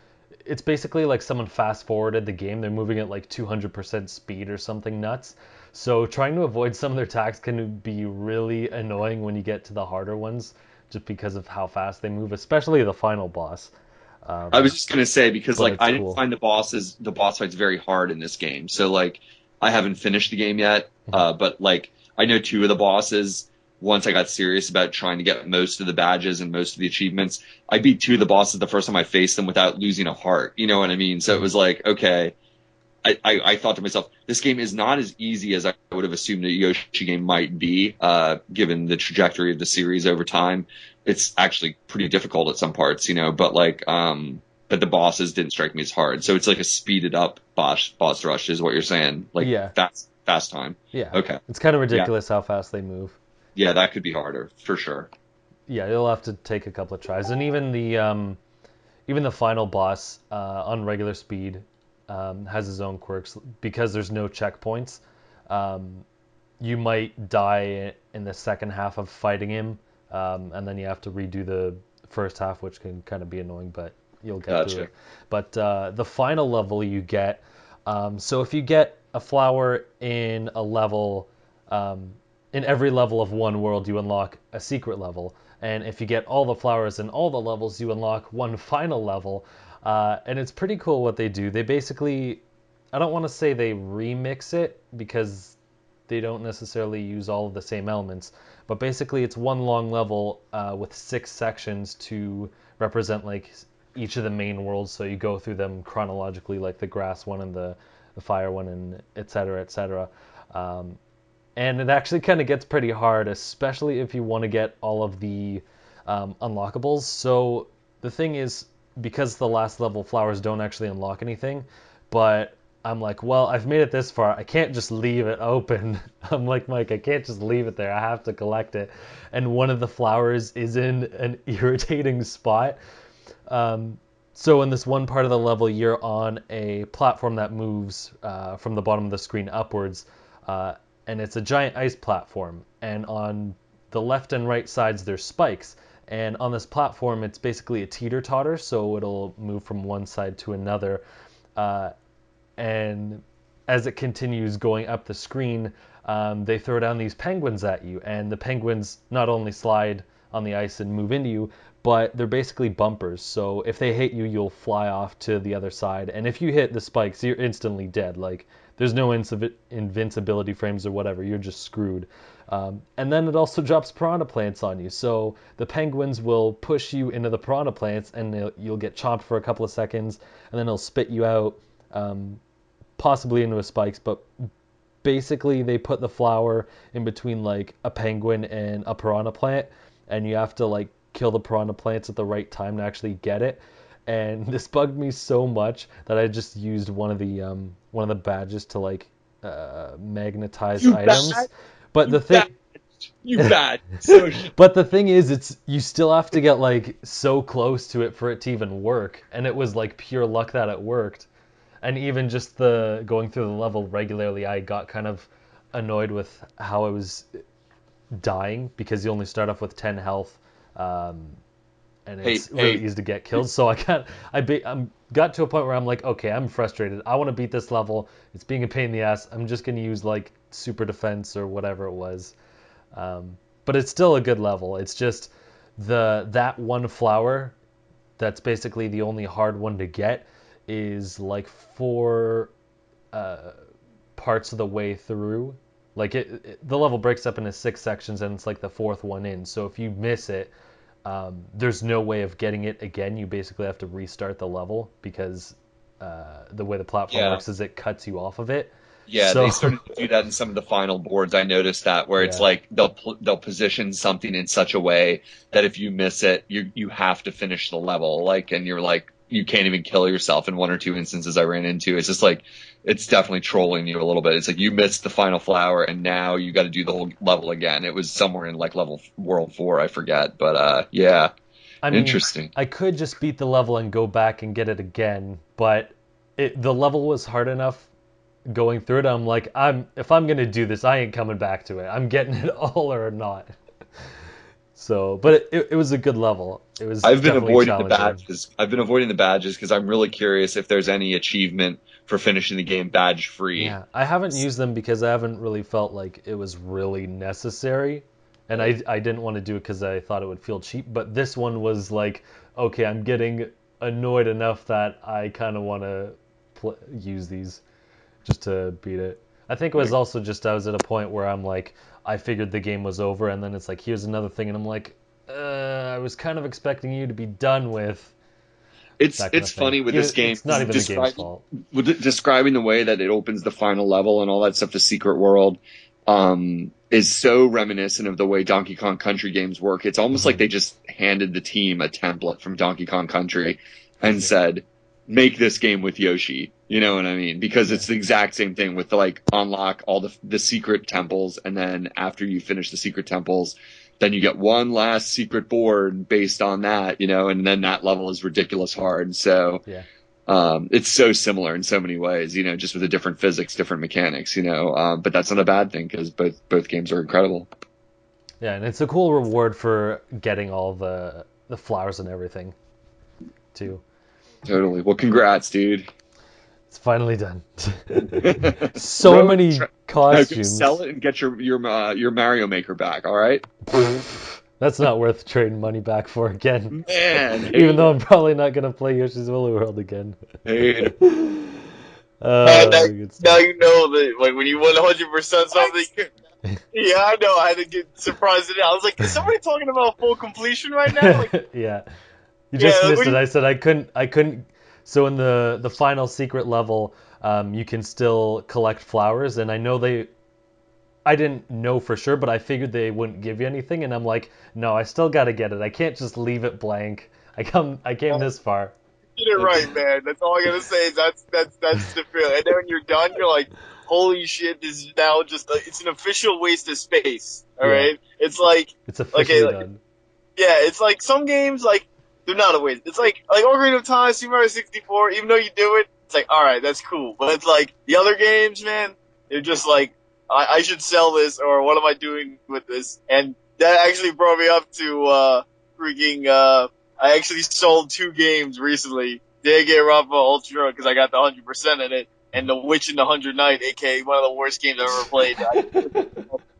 It's basically like someone fast forwarded the game. They're moving at like 200% speed or something nuts. So trying to avoid some of their attacks can be really annoying when you get to the harder ones, just because of how fast they move, especially the final boss. I was just gonna say because But like it's I didn't cool. find the boss fights very hard in this game. So like I haven't finished the game yet, but like I know 2 of the bosses. Once I got serious about trying to get most of the badges and most of the achievements, I beat 2 of the bosses the first time I faced them without losing a heart. You know what I mean? So it was like, okay, I thought to myself, this game is not as easy as I would have assumed a Yoshi game might be, given the trajectory of the series over time. It's actually pretty difficult at some parts, you know, but like, but the bosses didn't strike me as hard. So it's like a speeded up boss rush is what you're saying. Like Yeah, fast time. yeah. Okay. It's kind of Yeah. ridiculous how fast they move. Yeah, that could be harder for sure. Yeah, you'll have to take a couple of tries, and even the final boss on regular speed has his own quirks because there's no checkpoints. Um, you might die in the second half of fighting him, and then you have to redo the first half, which can kind of be annoying, but you'll get through Gotcha. it. But the final level you get, so if you get a flower in a level, in every level of one world, you unlock a secret level. And if you get all the flowers in all the levels, you unlock one final level. And it's pretty cool what they do. They basically, I don't want to say they remix it because they don't necessarily use all of the same elements, but basically it's one long level with 6 sections to represent like each of the main worlds. So you go through them chronologically, like the grass one and the fire one, and et cetera, et cetera. Um, and it actually kind of gets pretty hard, especially if you want to get all of the unlockables. So the thing is, because the last level flowers don't actually unlock anything, but I'm like, well, I've made it this far. I can't just leave it open. I'm like, Mike, I can't just leave it there. I have to collect it. And one of the flowers is in an irritating spot. So in this one part of the level, you're on a platform that moves from the bottom of the screen upwards. and it's a giant ice platform. And on the left and right sides, there's spikes. And on this platform, it's basically a teeter-totter, so it'll move from one side to another. And as it continues going up the screen, they throw down these penguins at you, and the penguins not only slide on the ice and move into you, but they're basically bumpers. So if they hit you, you'll fly off to the other side, and if you hit the spikes, you're instantly dead. Like, there's no invincibility frames or whatever. You're just screwed. And then it also drops piranha plants on you. So the penguins will push you into the piranha plants, and you'll get chomped for a couple of seconds, and then they'll spit you out, possibly into a spikes. But basically, they put the flower in between like a penguin and a piranha plant, and you have to like kill the piranha plants at the right time to actually get it. And this bugged me so much that I just used one of the badges to like magnetize items. But the thing, you bad. So but the thing is, you still have to get like so close to it for it to even work, and it was like pure luck that it worked. And even just the going through the level regularly, I got kind of annoyed with how I was dying, because you only start off with 10 health, and it's really easy to get killed. So I got to a point where I'm like, okay, I'm frustrated. I want to beat this level. It's being a pain in the ass. I'm just going to use like super defense or whatever it was. But it's still a good level. It's just that one flower that's basically the only hard one to get is like 4 parts of the way through. Like the level breaks up into 6 sections, and it's like the 4th one in. So if you miss it, there's no way of getting it again. You basically have to restart the level, because the way the platform works is it cuts you off of it. Yeah, they started to do that in some of the final boards. I noticed that, where it's like they'll position something in such a way that if you miss it, you have to finish the level. Like, and you're like, you can't even kill yourself. In 1 or 2 instances I ran into, it's just like, it's definitely trolling you a little bit. It's like you missed the final flower, and now you got to do the whole level again. It was somewhere in like world 4, I forget. But yeah, I mean, interesting. I could just beat the level and go back and get it again, but the level was hard enough going through it. I'm like, if I'm gonna do this, I ain't coming back to it. I'm getting it all or not. So, but it was a good level. It was. I've been definitely avoiding the challenging. badges. I've been avoiding the badges because I'm really curious if there's any achievement for finishing the game badge free. Yeah, I haven't used them because I haven't really felt like it was really necessary, and I didn't want to do it because I thought it would feel cheap. But this one was like, okay, I'm getting annoyed enough that I kind of want to use these just to beat it. I think it was also just I was at a point where I'm like, I figured the game was over, and then it's like, here's another thing, and I'm like, I was kind of expecting you to be done with. It's funny with this game. It's not even the game's fault. With describing the way that it opens the final level and all that stuff, the secret world, is so reminiscent of the way Donkey Kong Country games work. It's almost like they just handed the team a template from Donkey Kong Country and said, make this game with Yoshi. You know what I mean? Because it's the exact same thing with like unlock all the secret temples, and then after you finish the secret temples, then you get one last secret board based on that, you know, and then that level is ridiculous hard. So it's so similar in so many ways, you know, just with a different physics, different mechanics, you know, but that's not a bad thing because both games are incredible. Yeah, and it's a cool reward for getting all the flowers and everything too. Totally. Well, congrats, dude. It's finally done. So many costumes. Sell it and get your Mario Maker back. All right. That's not worth trading money back for again. Man, even though I'm probably not gonna play Yoshi's Woolly World again. Hey. Now you know that like when you 100% something. Yeah, I know. I had to get surprised. I was like, is somebody talking about full completion right now? Like, yeah. You just missed it. I said I couldn't. So in the final secret level, you can still collect flowers, and I didn't know for sure, but I figured they wouldn't give you anything, and I'm like, no, I still gotta get it. I can't just leave it blank. I came this far. You did it right, man. That's all I gotta say. Is that's the feeling. And then when you're done, you're like, holy shit! This is now just it's an official waste of space. All right, it's like it's officially done. Yeah, it's like some games like. They're not a waste. It's like Ocarina of Time, Super Mario 64, even though you do it, it's like, alright, that's cool. But it's like, the other games, man, they're just like, I should sell this, or what am I doing with this? And that actually brought me up to I actually sold 2 games recently. Danganronpa Ultra, because I got the 100% in it, and The Witch in the 100 Night, aka one of the worst games I've ever played.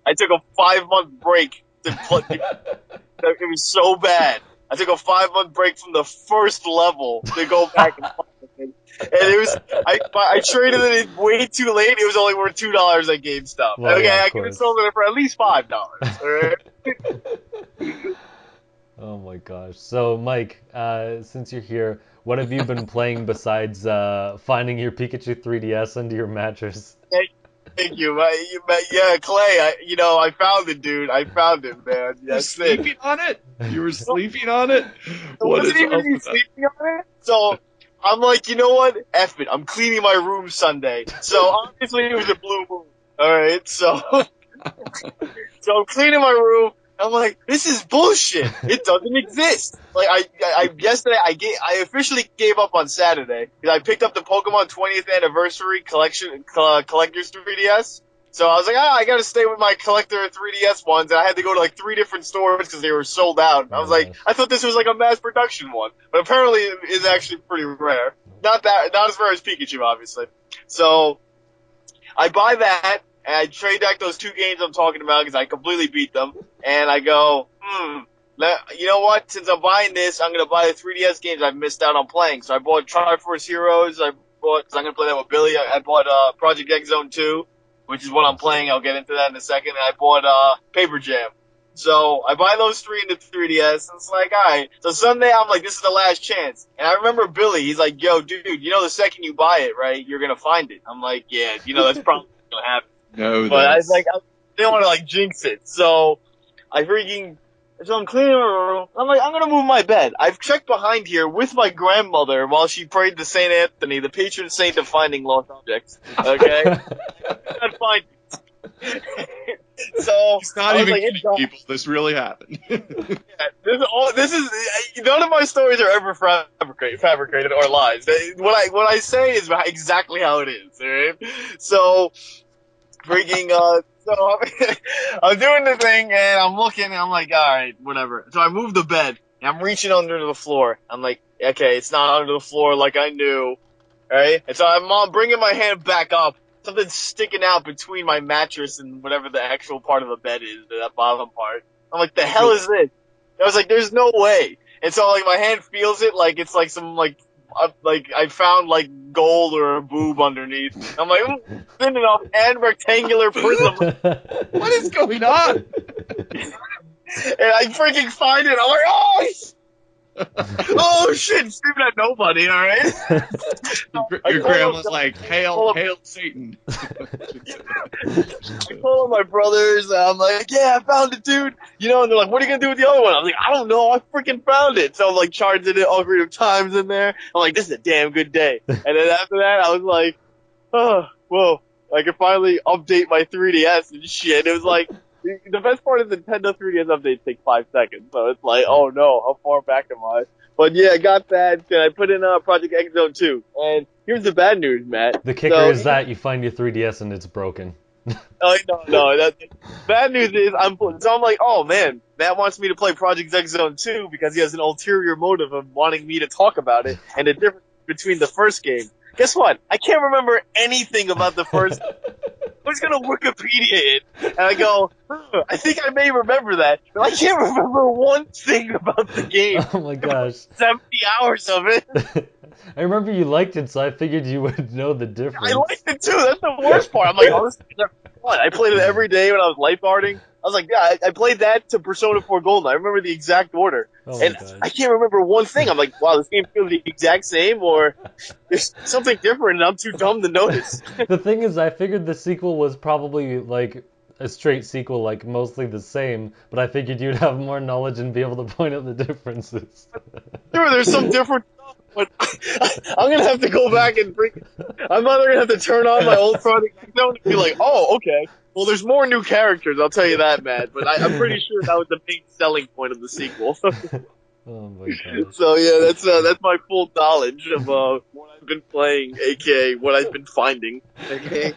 I took a 5-month break to play. It was so bad. I took a 5-month break from the first level to go back and play it. And it was, I traded it in way too late. It was only worth $2 at GameStop. Well, Okay, yeah, of I could have course. sold it for at least $5. Alright? Oh my gosh. So, Mike, since you're here, what have you been playing besides finding your Pikachu 3DS under your mattress? Thank you. Yeah, Clay, I found it, dude. I found it, man. You were That's it. sleeping on it? You were sleeping on it? It What wasn't is even up me with that? sleeping on it. So I'm like, you know what? F it. I'm cleaning my room Sunday. So obviously it was a blue moon. Alright, so I'm cleaning my room. I'm like, this is bullshit. It doesn't exist. Like yesterday I officially gave up on Saturday because I picked up the Pokemon 20th anniversary collector's 3DS. So I was like, I gotta stay with my collector 3DS ones, and I had to go to like 3 different stores because they were sold out. I was like, Yes. I thought this was like a mass production one, but apparently it's actually pretty rare. Not as rare as Pikachu, obviously. So I buy that, and I trade back those 2 games I'm talking about because I completely beat them. And I go, you know what? Since I'm buying this, I'm going to buy the 3DS games I've missed out on playing. So I bought Triforce Heroes. Cause I'm going to play that with Billy. I bought Project X Zone 2, which is what I'm playing. I'll get into that in a second. And I bought Paper Jam. So I buy those 3 in the 3DS, and it's like, alright. So Sunday, I'm like, this is the last chance. And I remember Billy, he's like, yo, dude, the second you buy it, right, you're gonna find it. I'm like, yeah, that's probably gonna happen. No, But I that's... didn't want to, jinx it. So I'm cleaning my room. I'm like, I'm gonna move my bed. I've checked behind here with my grandmother while she prayed to Saint Anthony, the patron saint of finding lost objects. Okay? I can't find it. So He's not I was even like, kidding, it's gone. people. This really happened. This is none of my stories are ever fabricated or lies. What I say is exactly how it is. Alright? So freaking so I'm doing the thing and I'm looking and I'm like, all right, whatever. So I move the bed and I'm reaching under the floor. I'm like, okay, it's not under the floor like I knew. Right? And so I'm bringing my hand back up. Something's sticking out between my mattress and whatever the actual part of the bed is, that bottom part. I'm like, the hell is this? I was like, there's no way. And so my hand feels it like it's like some I found gold or a boob underneath. I'm like, thin enough and rectangular prism. What is going on? And I freaking find it. I'm like, oh shit, screaming at nobody, alright? Your grandma's like, hail Satan. I call my brothers, and I'm like, yeah, I found it, dude. And they're like, what are you gonna do with the other one? I'm like, I don't know, I freaking found it. So I'm charging it all creative times in there. I'm like, this is a damn good day. And then after that, I was like, oh, whoa. I could finally update my 3DS and shit. It was like, the best part is Nintendo 3DS updates take 5 seconds. So it's like, oh no, how far back am I? But yeah, I got that, and I put in Project X Zone 2. And here's the bad news, Matt. The kicker is that you find your 3DS and it's broken. Oh, no. Bad news is I'm like, oh man, Matt wants me to play Project X Zone 2 because he has an ulterior motive of wanting me to talk about it and the difference between the first game. Guess what? I can't remember anything about the first. I was gonna Wikipedia it, and I go, I think I may remember that, but I can't remember one thing about the game. Oh my gosh. 70 hours of it. I remember you liked it, so I figured you would know the difference. I liked it too. That's the worst part. I'm like, oh, this is fun. I played it every day when I was lifeguarding. I was like, yeah, I played that to Persona 4 Golden. I remember the exact order. Oh and gosh. I can't remember one thing. I'm like, wow, this game feels the exact same, or there's something different and I'm too dumb to notice. The thing is, I figured the sequel was probably like a straight sequel, like mostly the same, but I figured you'd have more knowledge and be able to point out the differences. Sure, there's some different stuff, but I'm gonna have to go back and I'm either gonna have to turn on my old Project X Zone and be like, oh, okay. Well, there's more new characters, I'll tell you that, Matt. But I'm pretty sure that was the main selling point of the sequel. Oh my god. So yeah, that's my full knowledge of what I've been playing, aka what I've been finding. Okay.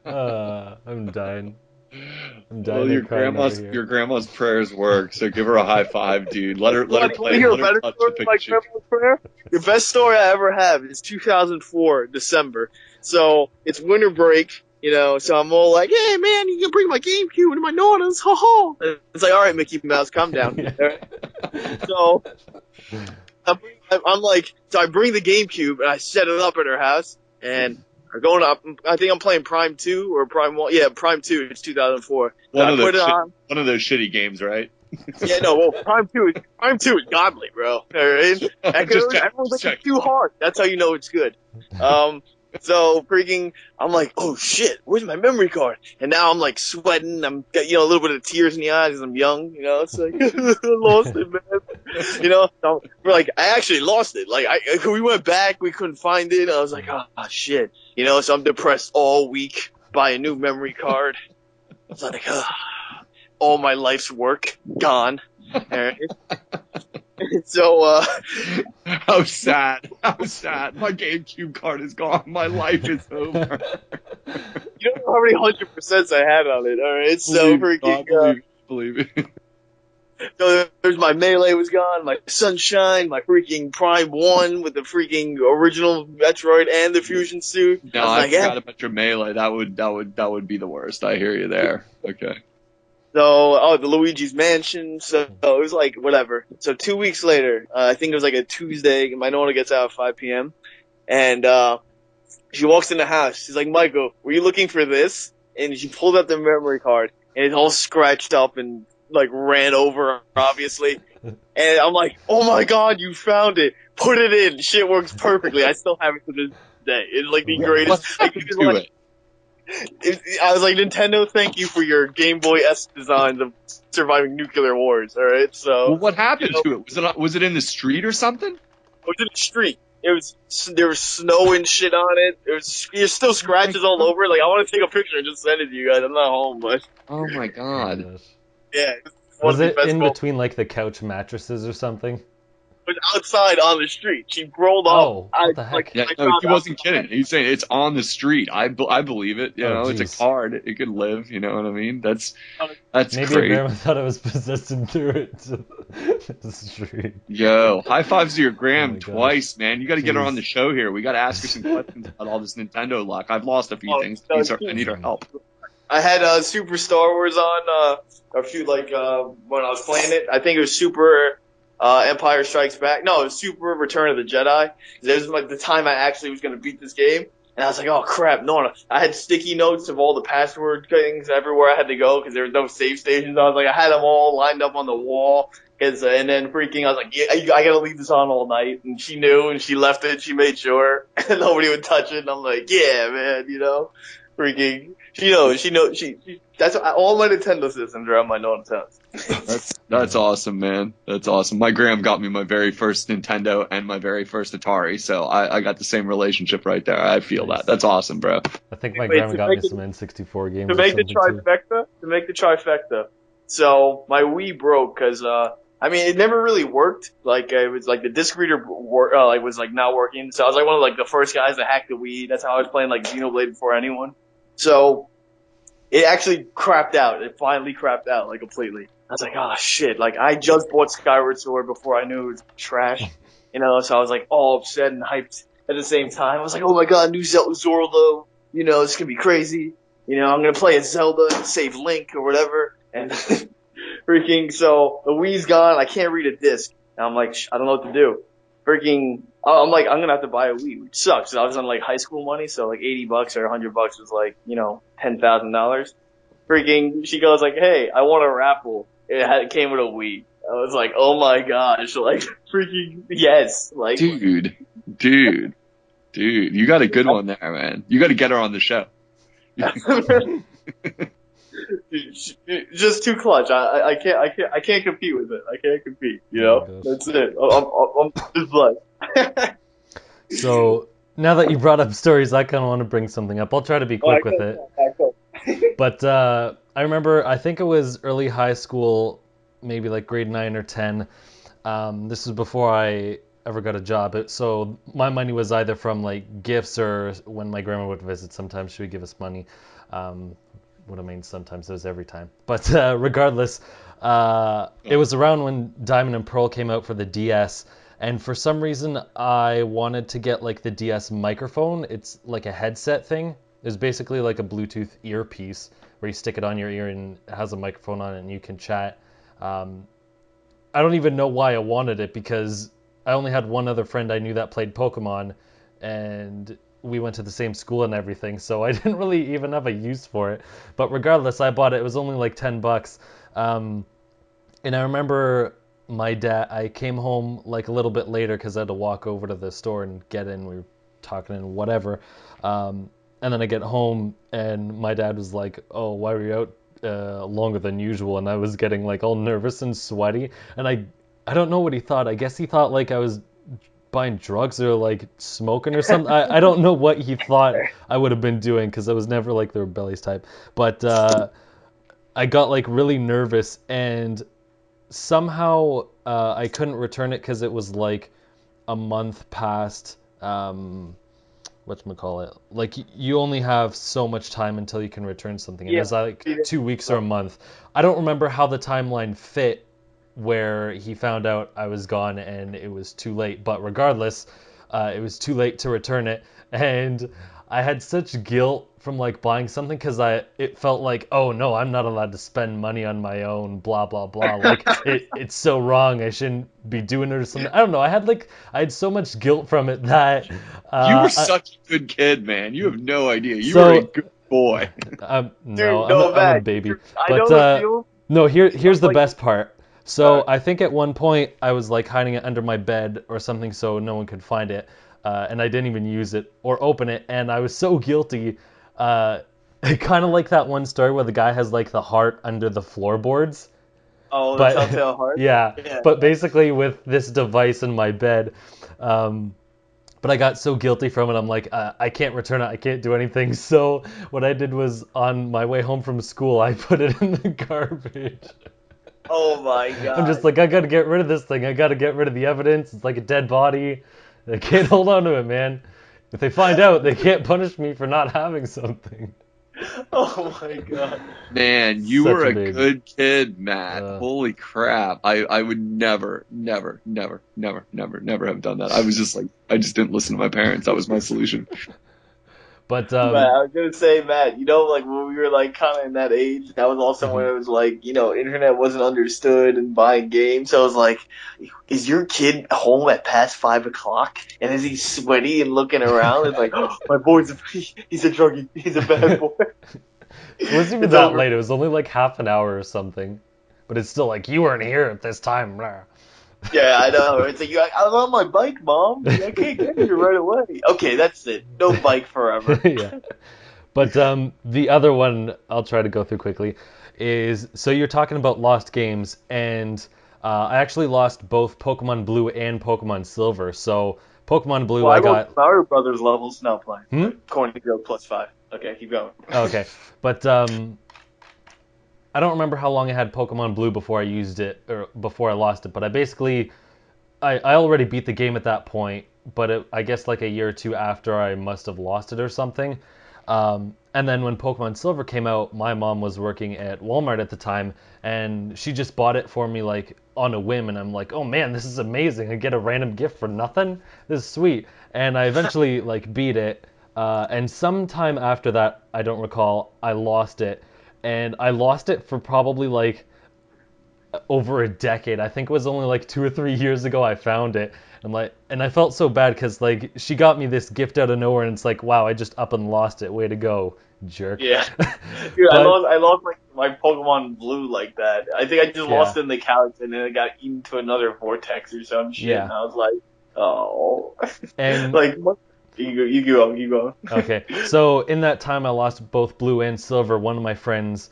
I'm dying. I'm Well, dying and crying over here. your grandma's prayers work. So give her a high five, dude. Let her You want to play. hear a Let her better touch story the of my Pikachu. grandma's prayer? The best story I ever have is 2004 December. So it's winter break, So I'm all like, "Hey man, you can bring my GameCube into my Nana's, ha ha!" And it's like, "All right, Mickey Mouse, calm down." All right? So I'm like, so I bring the GameCube and I set it up at her house, and we're going up. I think I'm playing Prime 2 or Prime 1. Yeah, Prime 2. It's 2004. One I of put those it on. one of those shitty games, right? Yeah, no, well, Prime 2 is godly, bro. All right? Echoes, Just everyone's like, check. it's too hard. That's how you know it's good. So freaking, I'm like, oh shit, where's my memory card? And now I'm like sweating. I'm got, a little bit of tears in the eyes because I'm young, It's like, I lost it, man. So we're like, I actually lost it. Like, we went back, we couldn't find it. I was like, oh shit. So I'm depressed all week. Buy a new memory card. It's like, all my life's work gone. All right. So, How sad. How sad. My GameCube card is gone. My life is over. you don't know how many 100% I had on it. All right. So freaking. Believe it. So there's my Melee was gone, my Sunshine, my freaking Prime 1 with the freaking original Metroid and the fusion suit. No, I forgot about your Melee. That would be the worst. I hear you there. Okay. So, the Luigi's Mansion. So it was like whatever. So 2 weeks later, I think it was like a Tuesday. My Nona gets out at 5 p.m. and she walks in the house. She's like, "Michael, were you looking for this?" And she pulled out the memory card, and it's all scratched up and like ran over, obviously. And I'm like, "Oh my god, you found it! Put it in. Shit works perfectly. I still have it to this day. It's like the greatest." What happened to it? I was like, "Nintendo, thank you for your Game Boy S designs of surviving nuclear wars." All right, so. Well, what happened to it? Was it in the street or something? It was in the street. There was snow and shit on it. There's still scratches all over it. Like, I want to take a picture and just send it to you guys. I'm not home, but Oh my god. yeah. Was it in between like the couch mattresses or something? It was outside on the street. She rolled Oh, up. what the heck? Yeah, no, he wasn't kidding. He's saying it's on the street. I believe it. It's a geez. card. It could live. You know what I mean? That's Maybe great. your grandma thought I was possessing through it to the street. Yo, high fives to your Oh gram my gosh. twice, man. You got to get her on Jeez. the show here. We got to ask her some questions about all this Nintendo luck. I've lost a few things. no, I need her help. I had Super Star Wars on a few when I was playing it. I think it was Super Empire Strikes Back. No, it was Super Return of the Jedi. It was like the time I actually was going to beat this game. And I was like, oh crap, no. I had sticky notes of all the password things everywhere I had to go because there was no save stations. I was like, I had them all lined up on the wall. And then freaking, I was like, yeah, I gotta leave this on all night. And she knew, and she left it. She made sure, and nobody would touch it. And I'm like, yeah, man, freaking. She knows. That's all my Nintendo systems are on my Nintendo. That's awesome, man. That's awesome. My gram got me my very first Nintendo and my very first Atari, so I got the same relationship right there. I feel that. That's awesome, bro. I think my grandma got me some N64 games. To make the trifecta. So my Wii broke because it never really worked. Like it was like the disc reader was like not working. So I was like one of like the first guys to hack the Wii. That's how I was playing like Xenoblade before anyone. So it actually crapped out. It finally crapped out like completely. I was like, oh shit! Like I just bought Skyward Sword before I knew it was trash. So I was like all upset and hyped at the same time. I was like, oh my god, new Zorlo. It's gonna be crazy. I'm gonna play as Zelda and save Link or whatever. And freaking, so the Wii's gone. I can't read a disc. And I'm like, I don't know what to do. Freaking, I'm like, I'm gonna have to buy a Wii, which sucks. I was on like high school money, so like $80 or $100 was like, $10,000. Freaking, she goes like, hey, I want a raffle. It came with a Wii. I was like, oh my gosh, like freaking yes, like dude, you got a good one there, man. You got to get her on the show. Just too clutch. I can't compete with it. I can't compete. That's it. I'm just blessed. So now that you brought up stories, I kind of want to bring something up. I'll try to be quick with it. But I remember, I think it was early high school, maybe like grade 9 or 10. This was before I ever got a job. So my money was either from like gifts or when my grandma would visit. Sometimes she would give us money. What I mean, sometimes it was every time. But regardless, it was around when Diamond and Pearl came out for the DS. And for some reason, I wanted to get like the DS microphone. It's like a headset thing. It's basically like a Bluetooth earpiece where you stick it on your ear and it has a microphone on it and you can chat. I don't even know why I wanted it because I only had one other friend I knew that played Pokemon, and we went to the same school and everything, so I didn't really even have a use for it. But regardless, I bought it. It was only like $10. And I remember I came home like a little bit later because I had to walk over to the store and get in. We were talking and whatever. And then I get home and my dad was like, "Oh, why were you out longer than usual?" And I was getting like all nervous and sweaty. And I don't know what he thought. I guess he thought like I was buying drugs or like smoking or something. I don't know what he thought I would have been doing because I was never like the rebellious type. But I got like really nervous and somehow I couldn't return it because it was like a month past whatchamacallit, like you only have so much time until you can return something. And it was like 2 weeks or a month. I don't remember how the timeline fit where he found out I was gone and it was too late. But regardless, it was too late to return it. And I had such guilt from like buying something because it felt like, oh no, I'm not allowed to spend money on my own, blah blah blah. Like it's so wrong. I shouldn't be doing it or something. I don't know. I had so much guilt from it that You were such a good kid, man. You have no idea. You So- were a good boy. No, I'm a baby. I But know the feel. no, here's the like- best part. So I think at one point I was like hiding it under my bed or something so no one could find it, and I didn't even use it or open it, and I was so guilty. Kind of like that one story where the guy has like the heart under the floorboards. Oh, the But telltale heart. yeah, Yeah. but basically with this device in my bed, but I got so guilty from it. I'm like, I can't return it. I can't do anything. So what I did was on my way home from school, I put it in the garbage. Oh my god. I'm just like, I gotta get rid of this thing. I gotta get rid of the evidence. It's like a dead body. They can't hold on to it, man. If they find out, they can't punish me for not having something. Oh my god. Man, you Such were a a baby. good kid, Matt. Uh. Holy crap. I would never have done that. I just didn't listen to my parents. That was my solution. But Matt, I was gonna say, Matt, like when we were like kind of in that age, that was also when it was like, internet wasn't understood and buying games. So I was like, is your kid home at past 5 o'clock? And is he sweaty and looking around? It's like, oh, my boy's he's a druggie. He's a bad boy. it wasn't even It's that over. late. It was only like half an hour or something. But it's still like, you weren't here at this time. Blah. Yeah, I know. It's like, I was on my bike, Mom. I can't get here right away. Okay, that's it. No bike forever. Yeah. But the other one I'll try to go through quickly is, so you're talking about lost games, and I actually lost both Pokemon Blue and Pokemon Silver. So Pokemon Blue, Well, I I got... lost Mario Brothers levels. No, playing. Hmm? According to Go +5. Okay, keep going. Okay, but I don't remember how long I had Pokemon Blue before I used it, or before I lost it, but I already beat the game at that point, but I guess like a year or two after I must have lost it or something. And then when Pokemon Silver came out, my mom was working at Walmart at the time, and she just bought it for me like on a whim, and I'm like, oh man, this is amazing. I get a random gift for nothing. This is sweet. And I eventually like beat it, and sometime after that, I don't recall, I lost it, and I lost it for probably like over a decade. I think it was only like 2 or 3 years ago I found it. I'm like, and I felt so bad because like she got me this gift out of nowhere, and it's like, wow, I just up and lost it. Way to go, jerk. Yeah. Dude, I But- lost my Pokemon Blue like that. I think I just lost it in the couch, and then it got eaten to another vortex or some shit. Yeah. And I was like, oh. And like, what? You go. okay, so in that time I lost both Blue and Silver. One of my friends,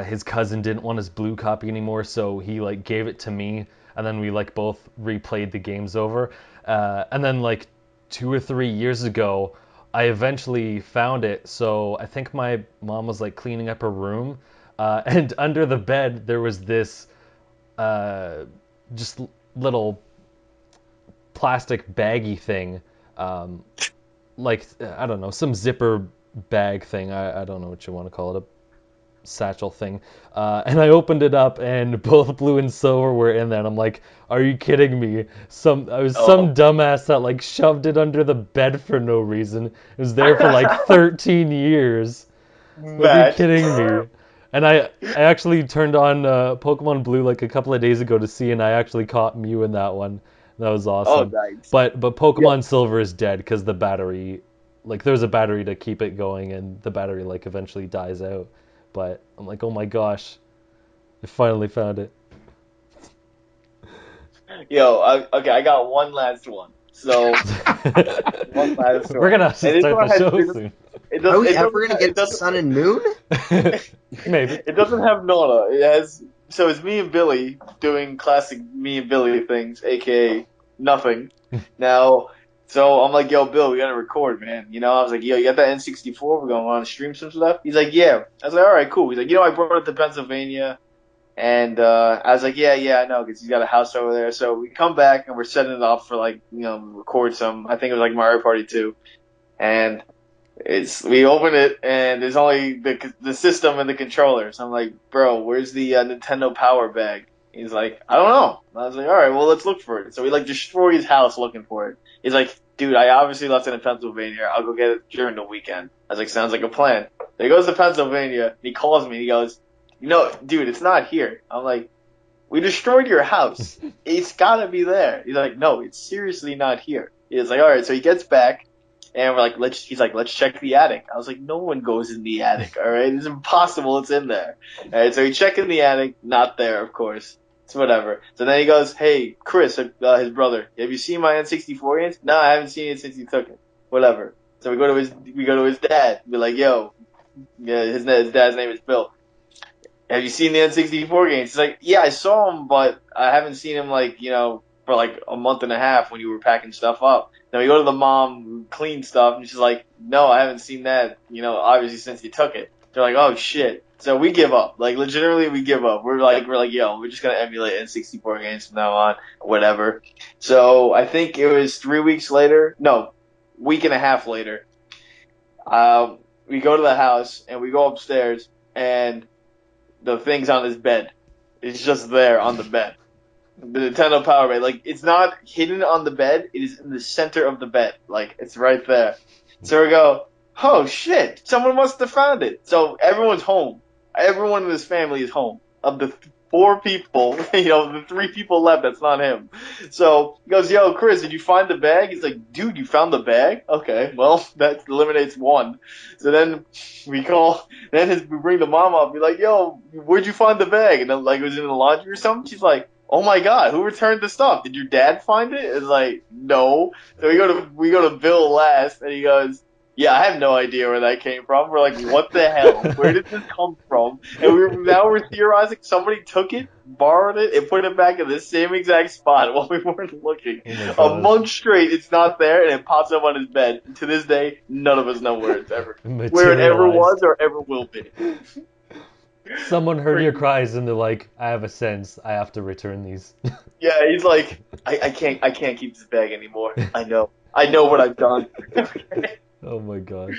his cousin didn't want his Blue copy anymore, so he like gave it to me, and then we like both replayed the games over. And then like 2 or 3 years ago, I eventually found it. So I think my mom was like cleaning up her room, and under the bed there was this just little plastic baggy thing, like I don't know, some zipper bag thing. I don't know what you want to call it, a satchel thing. And I opened it up, and both blue and silver were in there. And I'm like, are you kidding me? Some dumbass that like shoved it under the bed for no reason. It was there for like 13 years. Would be Matt. kidding me. And I actually turned on Pokemon Blue like a couple of days ago to see, and I actually caught Mew in that one. That was Oh, awesome. nice. But Pokemon Silver is dead because the battery, like there's a battery to keep it going, and the battery like eventually dies out. But I'm like, oh my gosh, I finally found it. Yo, okay, I got one last one. So one last one. We're gonna have to And this start one the has- show it soon. It Are doesn't. we It ever doesn't. gonna It get to doesn't. Sun and Moon? Maybe. It doesn't have Nona. It has. So it's me and Billy doing classic me and Billy things, aka nothing. Now, so I'm like, yo, Bill, we gotta record, man. You know, I was like, yo, you got that N64? We're going on to stream some stuff. He's like, yeah. I was like, all right, cool. He's like, you know, I brought it to Pennsylvania, and I was like, yeah, I know, because he's got a house over there. So we come back and we're setting it up for like, record some. I think it was like Mario Party 2, and we open it and there's only the system and the controllers. I'm like, bro, where's the Nintendo Power bag? He's like, I don't know. I was like, all right, well, let's look for it. So we like destroy his house looking for it. He's like, dude, I obviously left it in Pennsylvania. I'll go get it during the weekend. I was like, sounds like a plan. So he goes to Pennsylvania and he calls me. He goes, dude, it's not here. I'm like, we destroyed your house. It's gotta be there. He's like, no, it's seriously not here. He's like, all right. So he gets back. And we're like, let's check the attic. I was like, no one goes in the attic, all right? It's impossible it's in there. All right, so we check in the attic, not there, of course. It's whatever. So then he goes, hey, Chris, his brother, have you seen my N64 games? No, I haven't seen it since you took it. Whatever. So we go to his dad. We're like, yo, yeah, his dad's name is Bill. Have you seen the N64 games? He's like, yeah, I saw him, but I haven't seen him for like a month and a half when you were packing stuff up. Then we go to the mom who cleaned stuff, and she's like, no, I haven't seen that, obviously since you took it. They're like, oh shit. So we give up. Like, legitimately, we give up. We're like, yo, we're just gonna emulate N64 games from now on, whatever. So I think it was 3 weeks later, no, week and a half later, we go to the house, and we go upstairs, and the thing's on his bed. It's just there on the bed. The Nintendo Power Bank. Like, it's not hidden on the bed. It is in the center of the bed. Like, it's right there. So we go, oh shit, someone must have found it. So everyone's home. Everyone in this family is home. Of the 4 people, the 3 people left, that's not him. So he goes, yo, Chris, did you find the bag? He's like, dude, you found the bag? Okay, well, that eliminates one. So then we bring the mom up, be like, yo, where'd you find the bag? And then, like, it was in the laundry or something. She's like, oh my god, who returned the stuff? Did your dad find it? It's like, no. So we go to Bill last, and he goes, yeah, I have no idea where that came from. We're like, what the hell? Where did this come from? And now we're theorizing somebody took it, borrowed it, and put it back in the same exact spot while we weren't looking. Oh a month straight, it's not there, and it pops up on his bed. And to this day, none of us know where it ever was or ever will be. Someone heard your cries and they're like, I have a sense, I have to return these. Yeah, he's like, I can't keep this bag anymore. I know what I've done. Oh my gosh.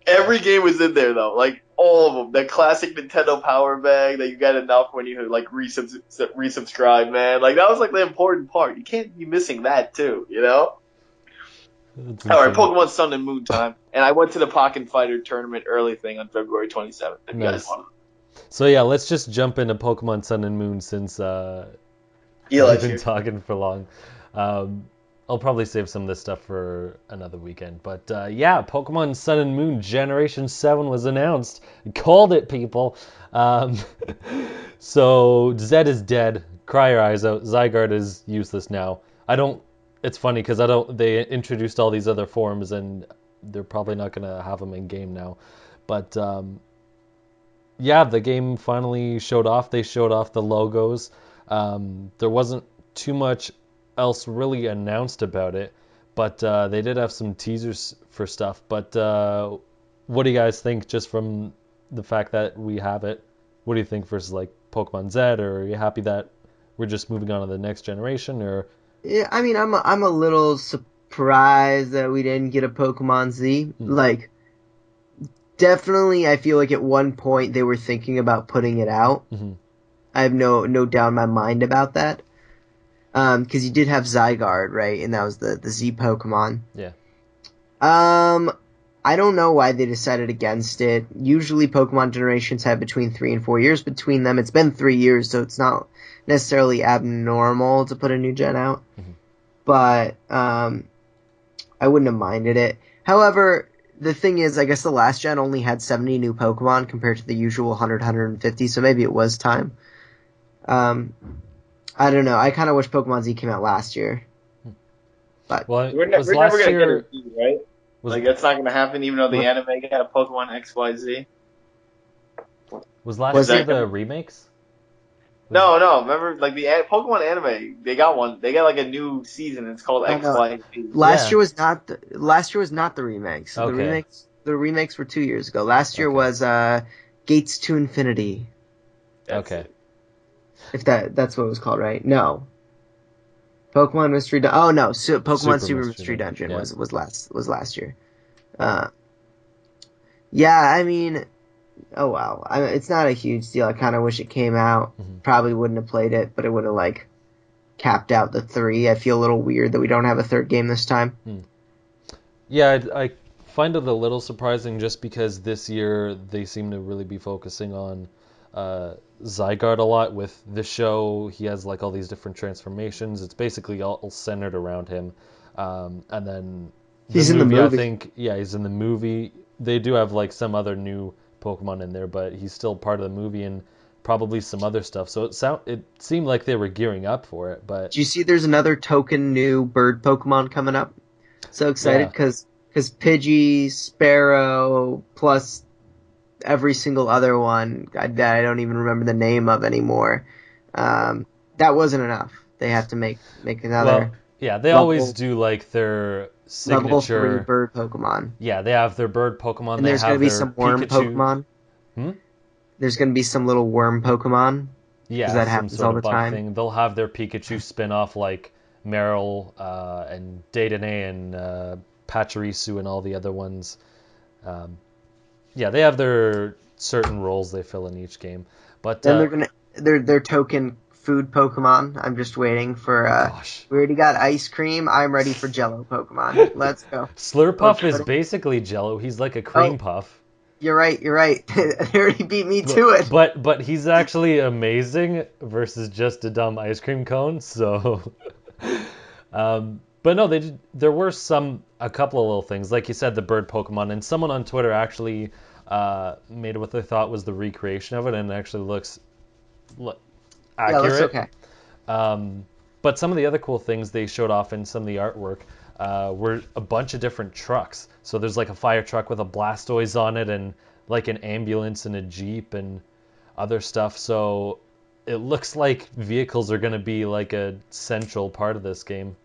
Every game was in there though, like all of them. That classic Nintendo Power bag that you get enough when you like resubscribe, man. Like that was like the important part. You can't be missing that too, All right, Pokemon Sun and Moon time, and I went to the Pokken Fighter tournament early thing on February 27th. If you guys want to. So yeah, let's just jump into Pokemon Sun and Moon since we've been talking for long. I'll probably save some of this stuff for another weekend. But yeah, Pokemon Sun and Moon Generation 7 was announced. Called it, people. So Zed is dead. Cry your eyes out. Zygarde is useless now. It's funny because they introduced all these other forms and they're probably not going to have them in game now. But yeah, the game finally showed off. They showed off the logos. There wasn't too much else really announced about it, but they did have some teasers for stuff. But what do you guys think just from the fact that we have it? What do you think versus like Pokemon Z, or are you happy that we're just moving on to the next generation, or Yeah, I mean, I'm a little surprised that we didn't get a Pokemon Z. Like, definitely, I feel like at one point they were thinking about putting it out. I have no doubt in my mind about that. Because you did have Zygarde, right? And that was the Z Pokemon. Yeah. I don't know why they decided against it. Usually Pokemon generations have between 3 and 4 years between them. It's been 3 years, so it's not necessarily abnormal to put a new gen out. But I wouldn't have minded it. However, the thing is, I guess the last gen only had 70 new Pokemon compared to the usual 100, 150, so maybe it was time. I don't know. I kind of wish Pokemon Z came out last year. But well, We're was never last gonna year get a Z, right? was, Like that's not gonna happen, even though the anime got a Pokemon XYZ. was last Was year that the gonna- remakes? No. Remember, like the Pokemon anime, they got one. They got like a new season. It's called I know. XYZ. last Yeah. year was not the remakes. Okay. The remakes were 2 years ago. Last year Okay. was Gates to Infinity. That's Okay. it. If that's what it was called, right? No. Pokemon Mystery Dungeon. Oh no, Pokemon Super Mystery Dungeon yeah. was last year. Yeah, I mean, oh wow. It's not a huge deal. I kind of wish it came out. Probably wouldn't have played it, but it would have like capped out the 3. I feel a little weird that we don't have a third game this time. Yeah, I find it a little surprising just because this year they seem to really be focusing on Zygarde a lot with the show. He has like all these different transformations. It's basically all centered around him. And then He's in the movie. I think, yeah, he's in the movie. They do have like some other new Pokemon in there, but he's still part of the movie and probably some other stuff. So it seemed like they were gearing up for it, but Do you see there's another token new bird Pokemon coming up? So excited because Pidgey, Sparrow, plus every single other one that I don't even remember the name of anymore. That wasn't enough. They have to make another. well, yeah, they level- always do like their Level 3 signature. bird Pokemon. Yeah, they have their bird Pokemon. And They there's have going to be their some worm Pikachu. Pokemon. There's going to be some little worm Pokemon. Yeah, that some happens sort all of the bug time. thing. They'll have their Pikachu spin-off like Meryl and Dedenne and Pachirisu and all the other ones. Yeah, they have their certain roles they fill in each game. But Then they're going to their token food Pokemon. I'm just waiting for. gosh, We already got ice cream. I'm ready for Jello Pokemon. Let's go. Slurpuff is pudding. basically Jello. He's like a cream puff. You're right. They already beat me to it. But he's actually amazing versus just a dumb ice cream cone. So, but no, there were a couple of little things, like you said, the bird Pokemon, and someone on Twitter actually made what they thought was the recreation of it, and it actually looks accurate. Yeah, looks okay. But some of the other cool things they showed off in some of the artwork were a bunch of different trucks. So there's like a fire truck with a Blastoise on it, and like an ambulance and a Jeep and other stuff. So it looks like vehicles are going to be like a central part of this game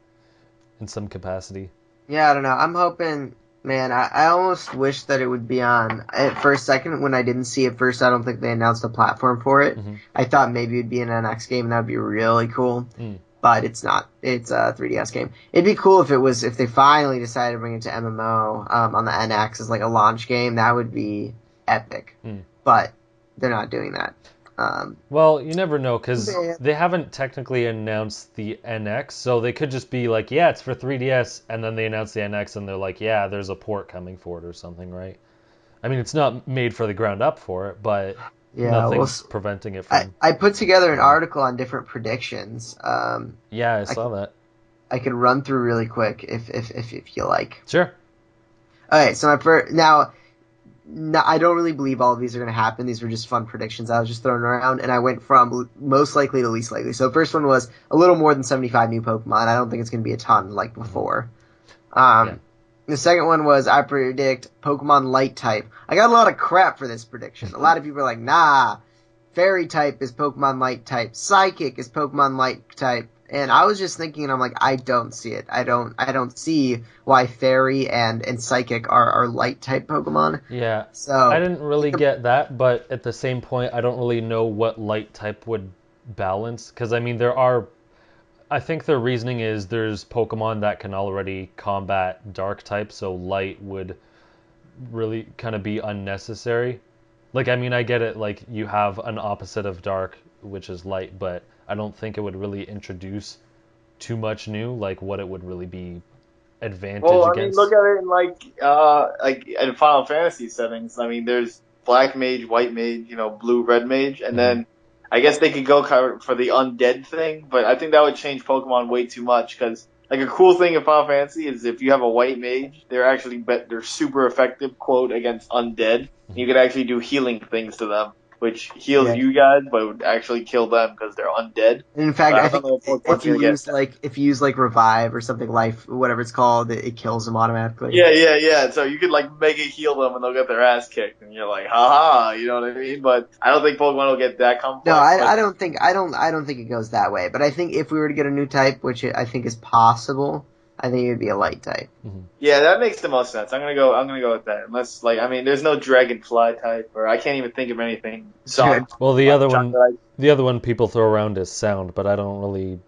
in some capacity. Yeah, I don't know. I'm hoping, man, I almost wish that it would be on. At first second, when I didn't see it first, I don't think they announced a platform for it. I thought maybe it'd be an NX game, and that would be really cool. But it's not. It's a 3DS game. It'd be cool if they finally decided to bring it to MMO on the NX as like a launch game. That would be epic. But they're not doing that. Well, you never know, because they haven't technically announced the NX, so they could just be like, yeah, it's for 3DS, and then they announce the NX, and they're like, yeah, there's a port coming for it or something, right? I mean, it's not made for the ground up for it, but nothing's preventing it from... I put together an article on different predictions. Yeah, I saw that. I could run through really quick if you like. Sure. Okay, so now, I don't really believe all of these are going to happen. These were just fun predictions I was just throwing around, and I went from most likely to least likely. So the first one was a little more than 75 new Pokemon. I don't think it's going to be a ton like before. The second one was I predict Pokemon Light type. I got a lot of crap for this prediction. A lot of people are like, nah, Fairy type is Pokemon Light type. Psychic is Pokemon Light type. And I was just thinking, and I'm like, I don't see it. I don't see why Fairy and Psychic are Light type Pokemon. Yeah. So I didn't really get that, but at the same point, I don't really know what Light type would balance. Because I mean, I think their reasoning is there's Pokemon that can already combat dark type, so light would really kind of be unnecessary. Like, I mean, I get it, like, you have an opposite of dark, which is light, but I don't think it would really introduce too much new, like, what it would really be advantage Well, I mean, against. look at it in like in Final Fantasy settings. I mean, there's black mage, white mage, blue, red mage, and then I guess they could go kind of for the undead thing, but I think that would change Pokemon way too much because like a cool thing in Final Fantasy is if you have a white mage, they're super effective quote against undead. You could actually do healing things to them, which heals Yeah. you guys, but would actually kill them because they're undead. In fact, But I I don't think know if Pokemon's if you gonna get use like revive or something, life, whatever it's called, it kills them automatically. Yeah. So you could like mega heal them and they'll get their ass kicked, and you're like, haha, you know what I mean? But I don't think Pokemon will get that complex. No, but I don't think it goes that way. But I think if we were to get a new type, which I think is possible, I think it would be a light type. yeah, that makes the most sense. I'm gonna go with that. Unless I mean, there's no Dragonfly type, or I can't even think of anything. Good. Well, the other one people throw around is sound, but I don't really.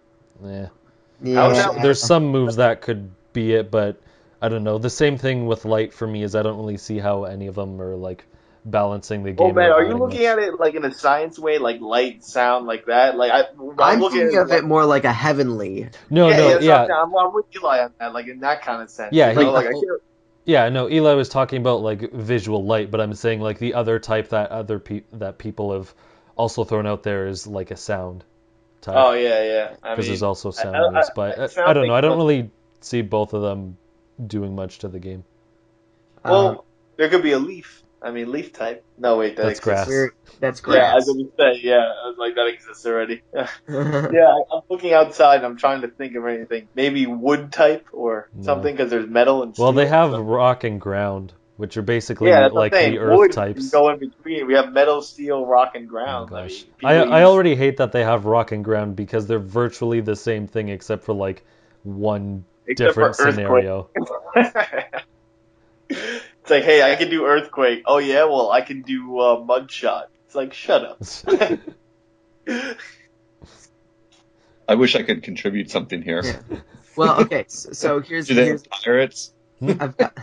Yeah. There's some moves that could be it, but I don't know. The same thing with light for me is I don't really see how any of them are like balancing the game. Oh man, or are you adding looking much. at it like in a science way, like light, sound, like that? Like I'm looking thinking at of it more like a heavenly. No, I'm with Eli on that, like in that kind of sense. Yeah, like I can't. Yeah, no, Eli was talking about like visual light, but I'm saying like the other type that that people have also thrown out there is like a sound type. Oh yeah. I Because mean, there's also sound moves, but sound I don't know. I don't makes really see both of them doing much to the game. Well, there could be a leaf. I mean, leaf type. No, wait, that That's exists. grass. That's Yeah, I grass. was gonna say, yeah, I was like, that exists already. Yeah, I'm looking outside and I'm trying to think of anything. Maybe wood type or something because there's metal and steel. Well, they have so. rock and ground, which are basically Yeah, that's like what I'm saying. the earth Wood types. can go in between. We have metal, steel, rock, and Oh ground. my I gosh. mean, I people already hate that they have rock and ground because they're virtually the same thing except for like one except for different scenario. It's like, hey, I can do earthquake. Oh yeah, well, I can do mudshot. It's like, shut up. I wish I could contribute something here. Yeah. Well, okay. So here's Do they have pirates? I've got.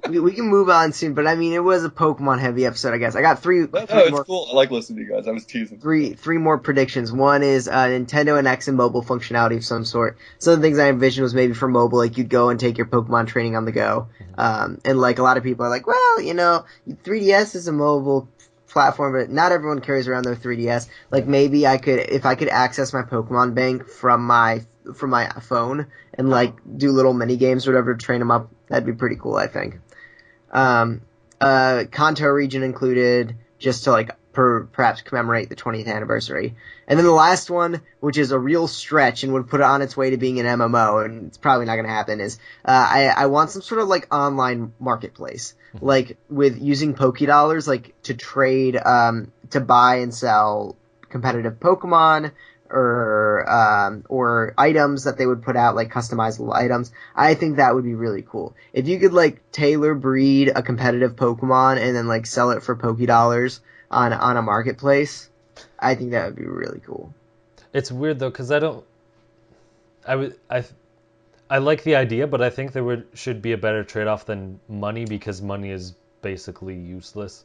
We can move on soon, but I mean, it was a Pokemon heavy episode, I guess. I got three No, it's more. cool. I like listening to you guys. I was teasing. Three more predictions. One is Nintendo NX and mobile functionality of some sort. Some of the things I envisioned was maybe for mobile, like you'd go and take your Pokemon training on the go. And like a lot of people are like, well, 3DS is a mobile platform, but not everyone carries around their 3DS. Like maybe if I could access my Pokemon bank from my phone and like do little mini games or whatever to train them up, that'd be pretty cool, I think. Kanto region included, just to like perhaps commemorate the 20th anniversary. And then the last one, which is a real stretch and would put it on its way to being an MMO, and it's probably not going to happen, is I want some sort of like online marketplace, like with using Pokédollars, like to trade, to buy and sell competitive Pokemon or items that they would put out, like customizable items. I think that would be really cool. If you could like tailor breed a competitive Pokemon and then like sell it for Pokédollars on a marketplace, I think that would be really cool. It's weird though, because I like the idea, but I think there should be a better trade-off than money, because money is basically useless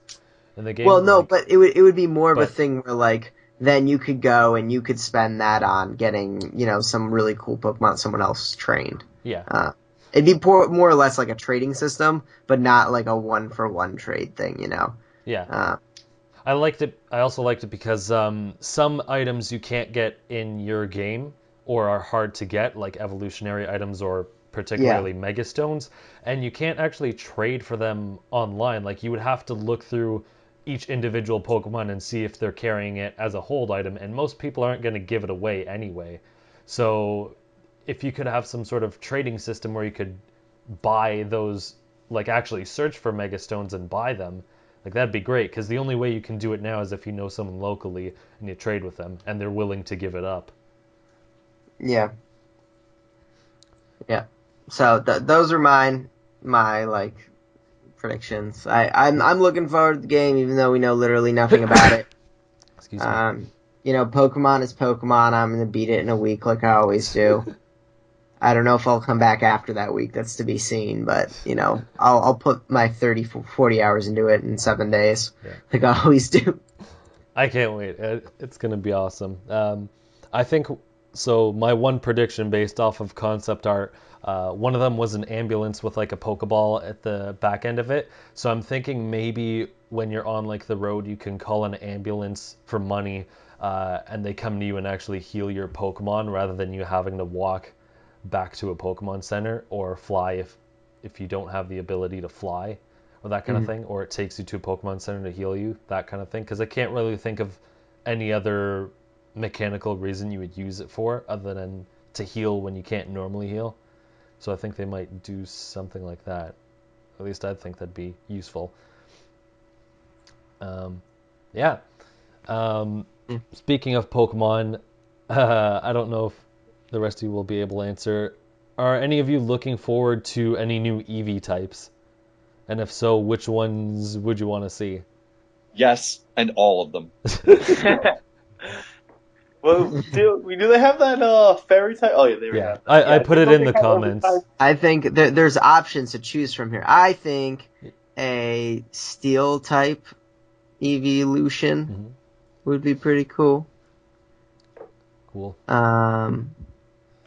in the game. Well, no, but it would be more of a thing where like then you could go and you could spend that on getting some really cool Pokemon someone else trained. Yeah. It'd be more or less like a trading system, but not like a one-for-one trade thing, Yeah. I liked it. I also liked it because some items you can't get in your game or are hard to get, like evolutionary items or particularly Mega Stones, and you can't actually trade for them online. Like you would have to look through each individual Pokemon and see if they're carrying it as a hold item, and most people aren't going to give it away anyway. So if you could have some sort of trading system where you could buy those, like actually search for Mega Stones and buy them, like that'd be great, because the only way you can do it now is if you know someone locally and you trade with them and they're willing to give it up. Yeah. So those are my like predictions. I'm looking forward to the game, even though we know literally nothing about it. Excuse me. Pokemon is Pokemon. I'm going to beat it in a week like I always do. I don't know if I'll come back after that week. That's to be seen. But, I'll put my 30, 40 hours into it in 7 days like I always do. I can't wait. It's going to be awesome. I think, so my one prediction based off of concept art, one of them was an ambulance with like a Pokeball at the back end of it. So I'm thinking maybe when you're on like the road, you can call an ambulance for money, and they come to you and actually heal your Pokemon rather than you having to walk back to a Pokemon Center or fly if you don't have the ability to fly or that kind of thing, or it takes you to a Pokemon Center to heal you, that kind of thing. Because I can't really think of any other mechanical reason you would use it for other than to heal when you can't normally heal. So I think they might do something like that. At least I think that'd be useful. Yeah. Speaking of Pokemon, I don't know if the rest of you will be able to answer. Are any of you looking forward to any new Eevee types? And if so, which ones would you want to see? Yes, and all of them. Well, do they have that fairy type? Oh yeah, they have that. I put it in the comments. I think there's options to choose from here. I think a steel type evolution would be pretty cool. Cool.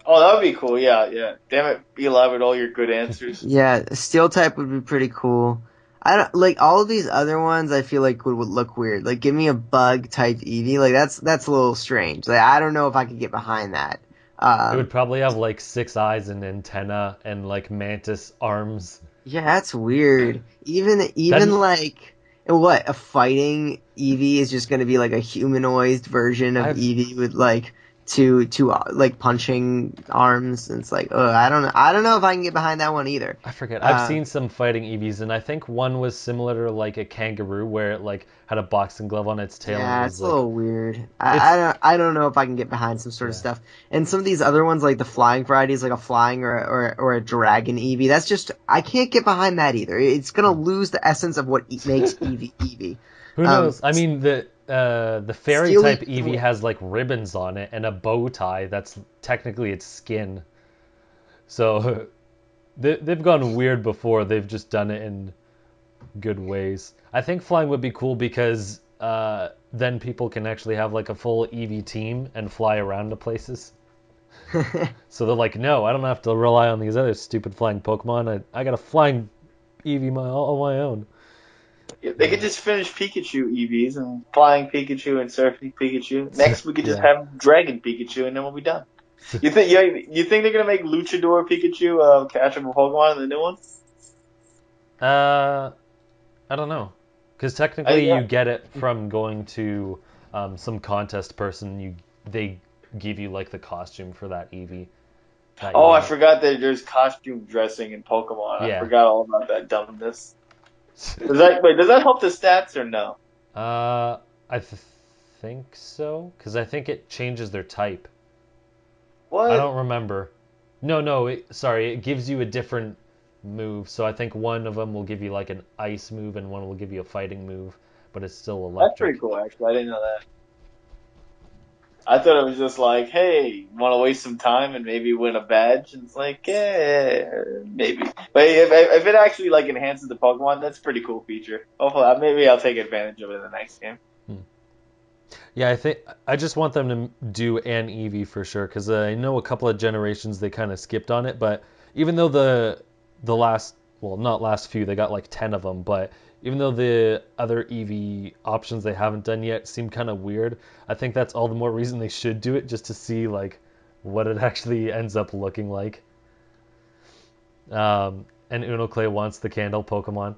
Oh, that would be cool. Yeah. Damn it, Eli, with all your good answers. Yeah, a steel type would be pretty cool. I don't like all of these other ones. I feel like would look weird. Like, give me a bug type Eevee. Like that's a little strange. Like, I don't know if I could get behind that. It would probably have like 6 eyes and antenna and like mantis arms. Yeah, that's weird. Even like what a fighting Eevee is just going to be like a humanoid version of Eevee with like two like punching arms, and it's like, I don't know if I can get behind that one either. I forget. I've seen some fighting Eevees, and I think one was similar to like a kangaroo where it like had a boxing glove on its tail. Yeah, and it's a little weird. I don't know if I can get behind some sort of stuff. And some of these other ones, like the flying varieties, like a flying or a dragon Eevee, that's just, I can't get behind that either. It's gonna lose the essence of what makes Eevee Eevee. Who knows? I mean, the fairy type Eevee has like ribbons on it and a bow tie that's technically its skin. So they've gone weird before. They've just done it in good ways. I think flying would be cool because then people can actually have like a full Eevee team and fly around to places. So they're like, no, I don't have to rely on these other stupid flying Pokemon. I got a flying Eevee all on my own. They could just finish Pikachu EVs and flying Pikachu and surfing Pikachu. Next, we could just have Dragon Pikachu, and then we'll be done. You think they're gonna make Luchador Pikachu catchable Pokemon in the new one? I don't know, because technically you get it from going to some contest person. They give you like the costume for that Eevee. I forgot that there's costume dressing in Pokemon. I forgot all about that dumbness. Does that help the stats or no? I think so, because I think it changes their type. What? I don't remember. No, it gives you a different move. So I think one of them will give you like an ice move and one will give you a fighting move, but it's still electric. That's pretty cool, actually. I didn't know that. I thought it was just like, hey, want to waste some time and maybe win a badge? And it's like, yeah, maybe. But if it actually like enhances the Pokemon, that's a pretty cool feature. Hopefully, maybe I'll take advantage of it in the next game. Yeah, I just want them to do an Eevee for sure, because I know a couple of generations they kind of skipped on it. But even though the last, well, not last few, they got like 10 of them, but even though the other Eevee options they haven't done yet seem kind of weird, I think that's all the more reason they should do it, just to see like what it actually ends up looking like. And Unoclay wants the candle Pokemon.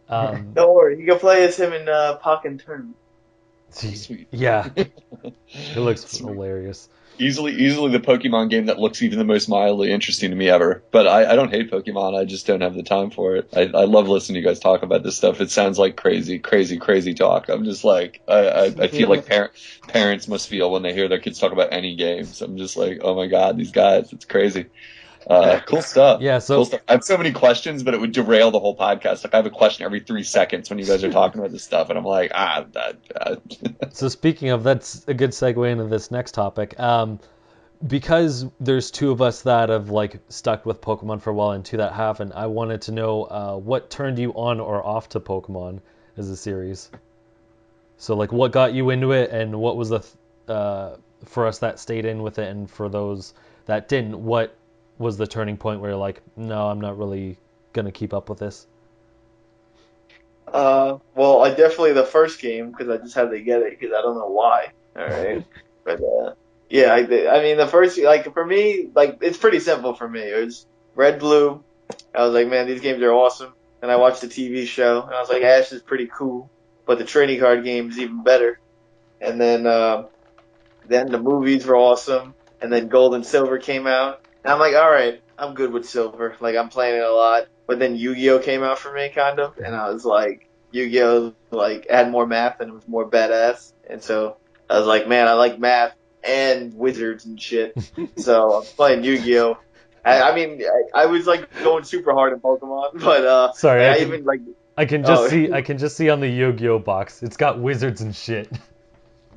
Don't worry, you can play as him in Pokken Tournament. Yeah, it looks hilarious. Easily the Pokemon game that looks even the most mildly interesting to me ever. But I don't hate Pokemon. I just don't have the time for it. I love listening to you guys talk about this stuff. It sounds like crazy talk. I'm just like, I feel like parents must feel when they hear their kids talk about any games. I'm just like, oh my God, these guys, it's crazy. Cool stuff. Yeah, so- cool stuff. I have so many questions, but it would derail the whole podcast. Like I have a question every 3 seconds when you guys are talking about this stuff, and I'm like, So speaking of, that's a good segue into this next topic. Because there's two of us that have like stuck with Pokemon for a while and two that haven't, I wanted to know what turned you on or off to Pokemon as a series. So like what got you into it, and what was the for us that stayed in with it, and for those that didn't, what was the turning point where you're like, no, I'm not really gonna keep up with this? Well, I definitely the first game because I just had to get it because I don't know why. All right, but yeah, I mean the first like for me like it's pretty simple for me. It was Red Blue. I was like, man, these games are awesome. And I watched the TV show and I was like, Ash is pretty cool, but the trading card game is even better. And then the movies were awesome. And then Gold and Silver came out. And I'm like, all right, I'm good with Silver. Like, I'm playing it a lot. But then Yu-Gi-Oh came out for me, kind of. And I was like, Yu-Gi-Oh, like, had more math and it was more badass. And so I was like, man, I like math and wizards and shit. So I'm playing Yu-Gi-Oh. I mean, I was, like, going super hard in Pokemon. But, Sorry, like, I I can- even, like, I can just Oh. see on the Yu-Gi-Oh box, it's got wizards and shit.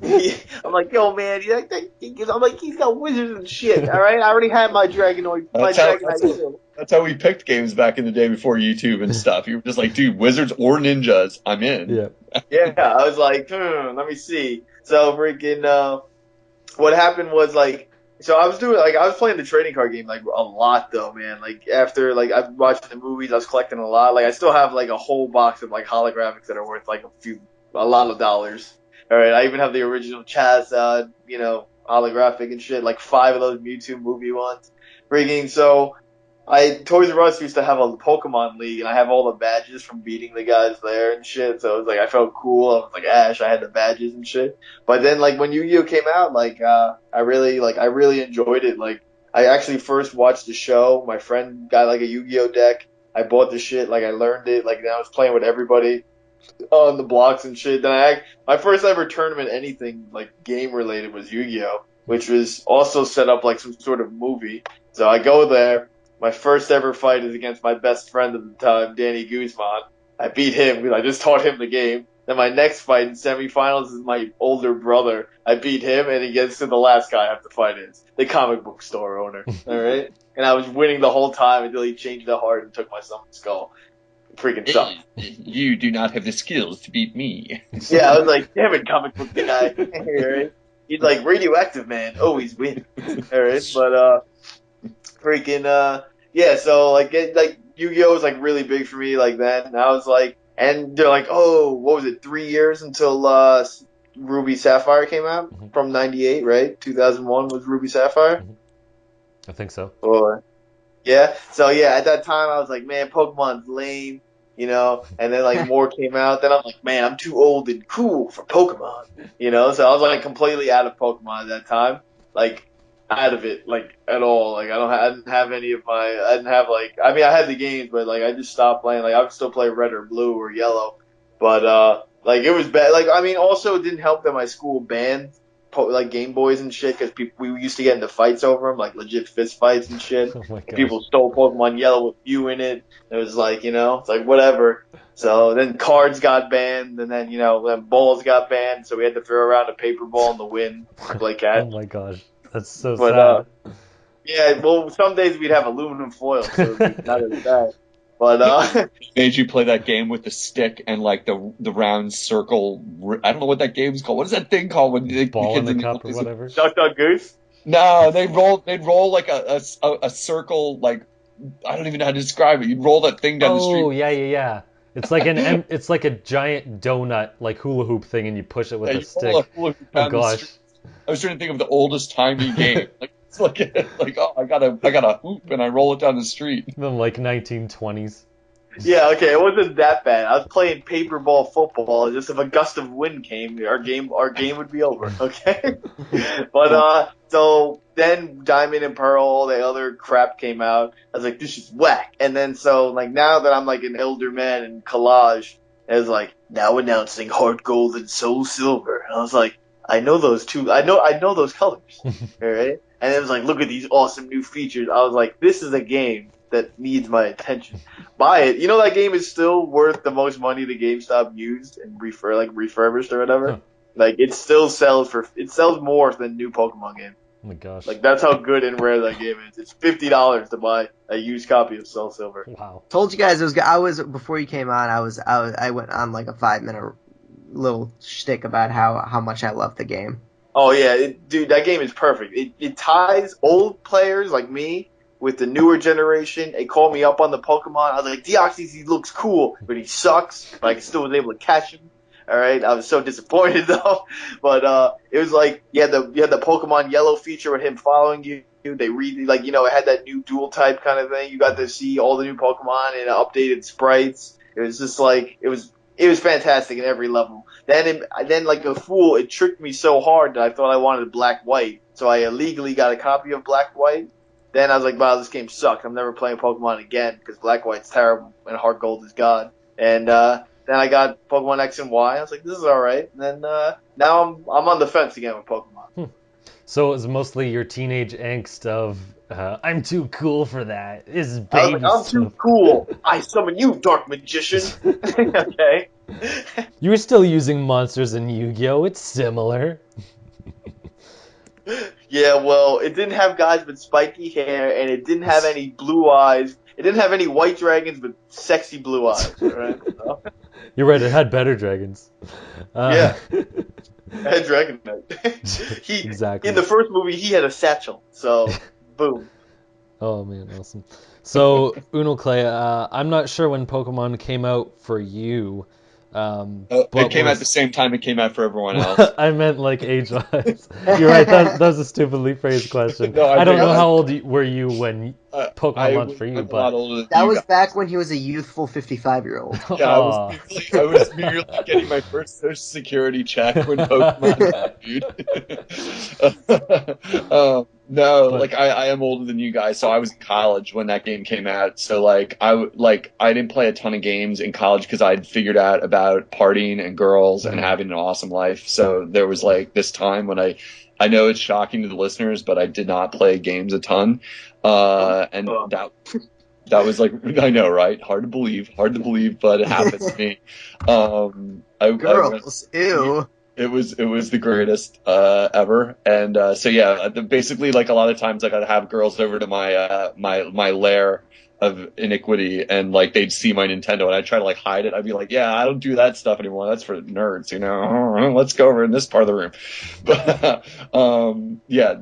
I'm like, yo, man, I'm like, he's got wizards and shit. All right, I already had my Dragonoid, my Dragonite shield. that's how we picked games back in the day before YouTube and stuff. You were just like, dude, wizards or ninjas, I'm in. Yeah. Yeah, I was like, let me see. So freaking, what happened was like, so I was playing the trading card game like a lot though, man. Like after like I watched the movies, I was collecting a lot. Like I still have like a whole box of like holographics that are worth like a lot of dollars. All right, I even have the original Chaz, holographic and shit, like 5 of those Mewtwo movie ones. Freaking, so Toys R Us used to have a Pokemon League, and I have all the badges from beating the guys there and shit. So it was like I felt cool. I was like Ash, I had the badges and shit. But then like when Yu-Gi-Oh came out, I really enjoyed it. Like I actually first watched the show. My friend got like a Yu-Gi-Oh deck. I bought the shit. Like I learned it. Like then I was playing with everybody on the blocks and shit. Then my first ever tournament, anything like game related, was Yu-Gi-Oh, which was also set up like some sort of movie. So I go there. My first ever fight is against my best friend at the time, Danny Guzman. I beat him because I just taught him the game. Then my next fight in semifinals is my older brother. I beat him, and he gets to the last guy I have to fight is the comic book store owner. All right, and I was winning the whole time until he changed the heart and took my summon skull. Freaking sucked. You do not have the skills to beat me. Yeah, I was like, damn it, comic book guy. Alright. He's like, radioactive man, always win. Alright, but, yeah, so, like, Yu-Gi-Oh! Was, like, really big for me, like, then. And I was like, and they're like, oh, what was it, 3 years until, Ruby Sapphire came out? Mhm. From 98, right? 2001 was Ruby Sapphire? I think so. Or, yeah. So, yeah, at that time, I was like, man, Pokemon's lame. And then like more came out. Then I'm like, man, I'm too old and cool for Pokemon. So I was like completely out of Pokemon at that time, like out of it, like at all. Like I didn't have any of my, I didn't have like, I mean, I had the games, but like I just stopped playing. Like I would still play Red or Blue or Yellow, but like it was bad. Like I mean, also it didn't help that my school banned like Game Boys and shit because we used to get into fights over them, like legit fist fights and shit. Oh my And gosh. people stole Pokemon Yellow with you in it. It was like, it's like whatever. So then cards got banned, and then then balls got banned. So we had to throw around a paper ball in the wind to play catch. Oh my gosh, that's so But sad. yeah, well, some days we'd have aluminum foil, so it'd be not as bad. But Made you play that game with the stick and like the round circle. I don't know what that game's called. What is that thing called when the Ball in kids the cup or whatever. Duck Duck Goose. No, they'd roll like a circle. Like I don't even know how to describe it. You'd roll that thing down the street. Oh yeah. It's like it's like a giant donut, like hula hoop thing, and you push it with Yeah, a you stick. roll a hula hoop Oh down the gosh. street. I was trying to think of the oldest timey game. Like it's like oh I got a hoop and I roll it down the street. From like 1920s. Yeah, okay, it wasn't that bad. I was playing paper ball football. Just if a gust of wind came, our game would be over. Okay, but so then Diamond and Pearl, all the other crap came out. I was like, this is whack. And then so like now that I'm like an elder man in Collage, it was like now announcing Heart Gold and Soul Silver. And I was like, I know those two. I know those colors. All right. And it was like, look at these awesome new features. I was like, this is a game that needs my attention. Buy it. You know that game is still worth the most money the GameStop used and refurbished or whatever. Huh. Like it sells more than new Pokemon game. Oh my gosh. Like that's how good and rare that game is. It's $50 to buy a used copy of Soul Silver. Wow. Told you guys before you came on. I went on like a 5-minute little shtick about how much I love the game. Oh yeah, dude, that game is perfect. It ties old players like me with the newer generation. It called me up on the Pokemon. I was like, Deoxys, he looks cool, but he sucks. But I still was able to catch him. All right, I was so disappointed though. But it was like you had the Pokemon Yellow feature with him following you. They it had that new dual type kind of thing. You got to see all the new Pokemon and updated sprites. It was just like it was fantastic in every level. Then like a fool, it tricked me so hard that I thought I wanted Black White. So I illegally got a copy of Black White. Then I was like, wow, this game sucks. I'm never playing Pokemon again because Black White's terrible and Heart Gold is God. And then I got Pokemon X and Y. I was like, this is all right. And then now I'm on the fence again with Pokemon. So it was mostly your teenage angst of, I'm too cool for that. This is I baby was like, I'm too cool. I summon you, Dark Magician. Okay. You were still using monsters in Yu-Gi-Oh! It's similar. Yeah, well, it didn't have guys with spiky hair, and it didn't have any blue eyes. It didn't have any white dragons with sexy blue eyes. Right? So, You're right, it had better dragons. yeah. I had Dragon Knight. Exactly. In the first movie, he had a satchel. So, boom. Oh man, awesome. So, Unoclay, I'm not sure when Pokemon came out for you. But It came out the same time it came out for everyone else. I meant like age-wise. You're right, that was a stupidly phrased question. No, I don't know how old were you when Pokemon I launched was for you, a lot but... older than That you was guys. back when he was a youthful 55-year-old. Yeah, I was merely getting my first Social Security check when Pokemon debuted. No, But- like I am older than you guys, so I was in college when that game came out. So like I didn't play a ton of games in college because I'd figured out about partying and girls and having an awesome life. So there was like this time when I know it's shocking to the listeners, but I did not play games a ton, and that was like, I know, right? Hard to believe, but it happened to me. Girls, ew. It was the greatest ever, and so yeah, basically like a lot of times like I'd have girls over to my lair of iniquity, and like they'd see my Nintendo, and I'd try to like hide it. I'd be like, yeah, I don't do that stuff anymore. That's for nerds, you know. Let's go over in this part of the room. But yeah,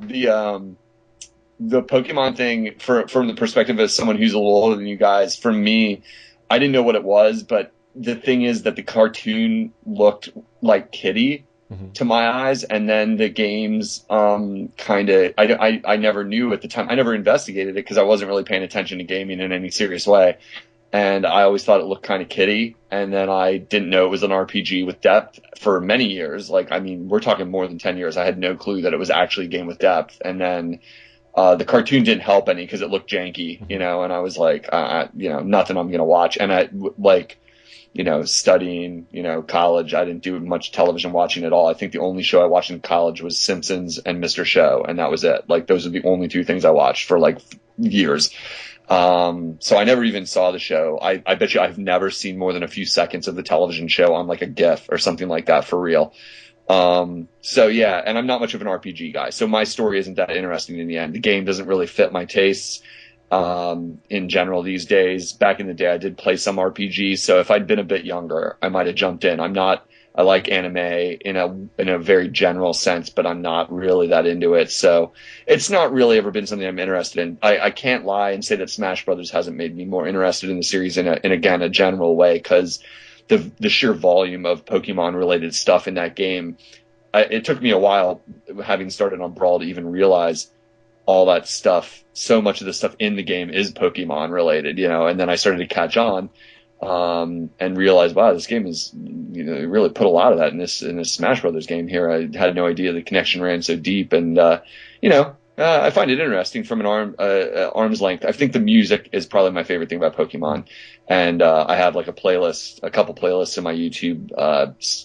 the Pokemon thing, from the perspective of someone who's a little older than you guys, for me, I didn't know what it was, but the thing is that the cartoon looked like kiddie to my eyes, and then the games kind of I never knew at the time. I never investigated it because I wasn't really paying attention to gaming in any serious way, and I always thought it looked kind of kiddie, and then I didn't know it was an RPG with depth for many years. Like, I mean, we're talking more than 10 years. I had no clue that it was actually a game with depth, and then the cartoon didn't help any because it looked janky, you know, and I was like, nothing I'm going to watch. And I, like, you know, studying, you know, college, I didn't do much television watching at all. I think the only show I watched in college was Simpsons and Mr. Show, and that was it. Like, those are the only two things I watched for, like, years. So I never even saw the show. I bet you I've never seen more than a few seconds of the television show on, like, a GIF or something like that for real. So yeah, and I'm not much of an RPG guy, so my story isn't that interesting in the end. The game doesn't really fit my tastes, in general these days. Back in the day, I did play some RPGs, so if I'd been a bit younger, I might have jumped in. I like anime in a very general sense, but I'm not really that into it, so it's not really ever been something I'm interested in. I can't lie and say that Smash Brothers hasn't made me more interested in the series in again, a general way, because the sheer volume of Pokemon related stuff in that game, it took me a while, having started on Brawl, to even realize all that stuff. So much of the stuff in the game is Pokemon related, you know, and then I started to catch on, and realize, wow, this game is, you know, they really put a lot of that in this Smash Brothers game here. I had no idea the connection ran so deep, and, you know, I find it interesting from an arm's length. I think the music is probably my favorite thing about Pokemon, and I have like a couple playlists in my YouTube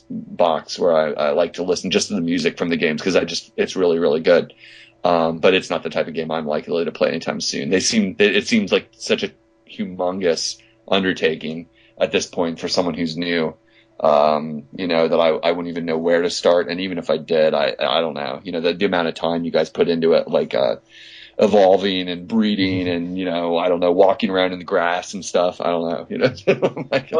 box where I like to listen just to the music from the games because it's really really good. But it's not the type of game I'm likely to play anytime soon. It seems like such a humongous undertaking at this point for someone who's new. That I wouldn't even know where to start. And even if I did, I don't know, the amount of time you guys put into it, like, evolving and breeding and, I don't know, walking around in the grass and stuff. I don't know, Like,